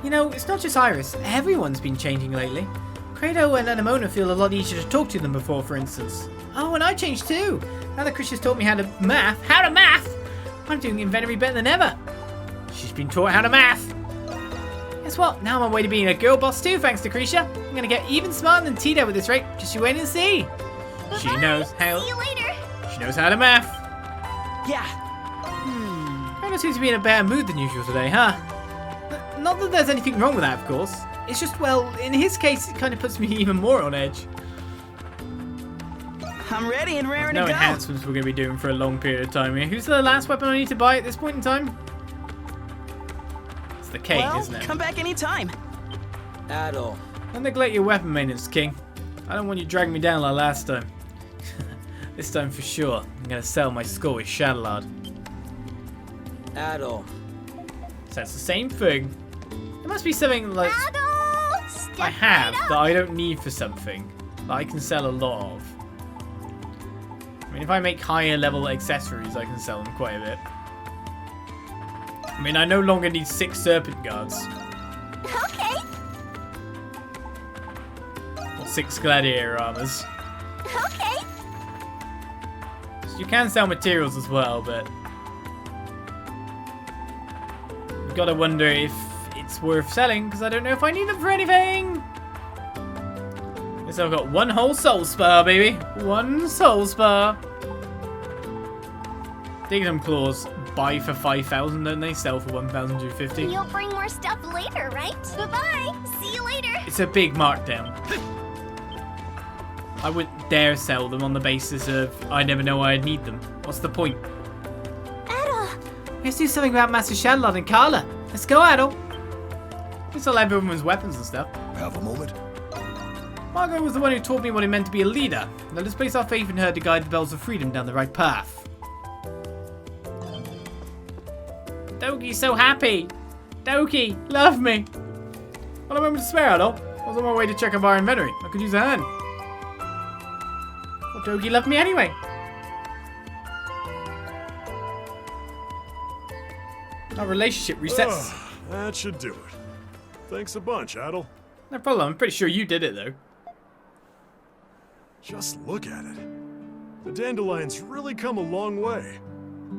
S2: You know, it's not just Iris. Everyone's been changing lately. Credo and Anemona feel a lot easier to talk to than before, for instance. Oh, and I changed too. Now that Krisha's taught me how to math. How to math? I'm doing inventory better than ever. She's been taught how to math. Guess what? Now I'm on my way to being a girl boss too, thanks to Krisha. I'm gonna get even smarter than Tito with this rate. Just you wait and see.
S8: bye-bye.
S2: She knows how.
S8: See you later.
S2: She knows how to math.
S12: Yeah.
S2: Credo seems to be in a better mood than usual today, huh? Not that there's anything wrong with that, of course. It's just, well, in his case, it kind of puts me even more on edge.
S12: I'm ready and raring
S2: No
S12: to go.
S2: enhancements we're going to be doing for a long period of time here. Who's the last weapon I need to buy at this point in time? It's the cake,
S12: Well,
S2: isn't it?
S12: come back anytime.
S4: Adol.
S2: Don't neglect your weapon maintenance, King. I don't want you dragging me down like last time. This time for sure, I'm going to settle my score with Chatelard.
S4: Adol.
S2: So it's the same thing. There must be something like
S8: Adol, step
S2: I have
S8: right up.
S2: that I don't need for something that I can sell a lot of. I mean, if I make higher level accessories, I can sell them quite a bit. I mean, I no longer need 6 serpent guards.
S8: Okay.
S2: Or 6 gladiator armors.
S8: Okay.
S2: So you can sell materials as well, but you've got to wonder if it's worth selling, because I don't know if I need them for anything. Guess I've got 1 whole soul spar, baby. 1 soul spar. Dignum claws buy for 5,000, don't they? Sell for 1,250.
S8: You'll bring more stuff later, right? Bye-bye. See you later.
S2: It's a big markdown. I wouldn't dare sell them on the basis of I never know I'd need them. What's the point?
S8: Adol.
S2: Let's do something about Master Chatelard and Carla. Let's go, Adol. Let's all have everyone's weapons and stuff.
S13: Have a moment.
S2: Margot was the one who taught me what it meant to be a leader. Now let's place our faith in her to guide the bells of freedom down the right path. Dogi's so happy. Dogi, love me. Well, I remember to spare, Adol. I was on my way to check up our inventory. I could use a hand. Well, Dogi loved me anyway. Our relationship resets.
S13: That should do it. Thanks a bunch, Adol.
S2: No problem. I'm pretty sure you did it, though.
S13: Just look at it. The dandelions really come a long way.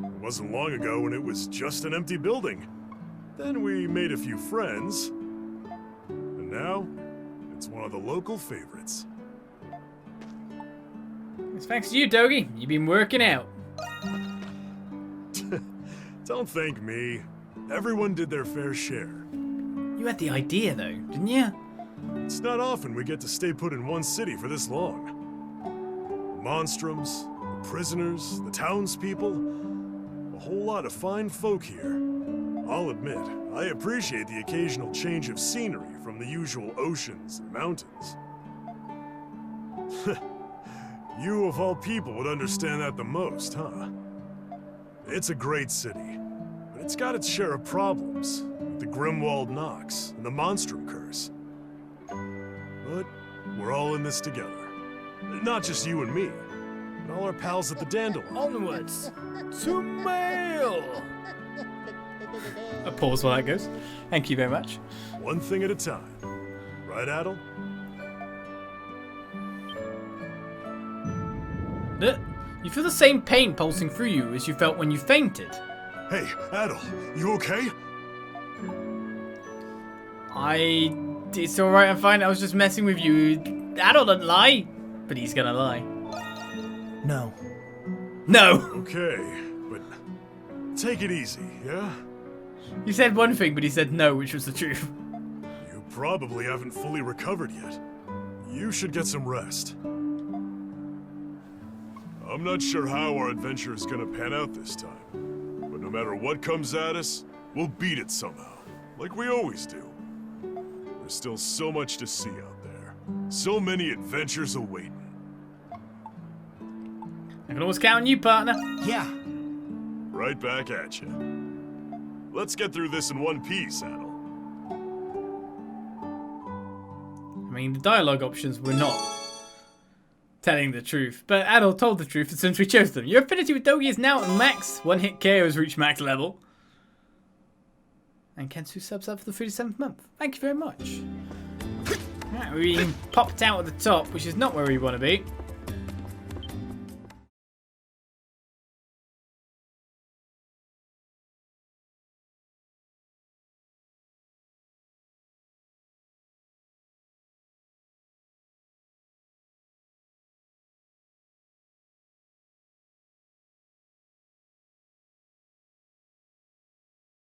S13: It wasn't long ago when it was just an empty building. Then we made a few friends. And now, it's one of the local favorites.
S2: It's thanks to you, Dogi. You've been working out.
S13: Don't thank me. Everyone did their fair share.
S2: You had the idea, though, didn't you?
S13: It's not often we get to stay put in one city for this long. The Monstrums, the prisoners, the townspeople, a whole lot of fine folk here. I'll admit, I appreciate the occasional change of scenery from the usual oceans and mountains. You of all people would understand that the most, huh? It's a great city, but it's got its share of problems, with the Grimwald Nox and the Monstrum curse. But we're all in this together. Not just you and me, but all our pals at the Dandelion.
S7: Onwards to mail.
S2: A pause while that goes. Thank you very much.
S13: One thing at a time. Right, Adol?
S2: You feel the same pain pulsing through you as you felt when you fainted.
S13: Hey, Adol, you okay?
S2: It's alright, I'm fine. I was just messing with you. Adol doesn't lie. But he's gonna lie.
S12: No.
S2: No!
S13: Okay, but take it easy, yeah?
S2: You said one thing, but he said no, which was the truth.
S13: You probably haven't fully recovered yet. You should get some rest. I'm not sure how our adventure is gonna pan out this time. But no matter what comes at us, we'll beat it somehow. Like we always do. There's still so much to see out there. So many adventures awaiting.
S2: I can always count on you, partner.
S7: Yeah.
S13: Right back at you. Let's get through this in one piece, Adol.
S2: I mean, the dialogue options were not telling the truth, but Adol told the truth as soon as we chose them. Your affinity with Dogi is now at max. One hit KO has reached max level. And Kensu subs up for the 37th month. Thank you very much. Right, we popped out at the top, which is not where we want to be.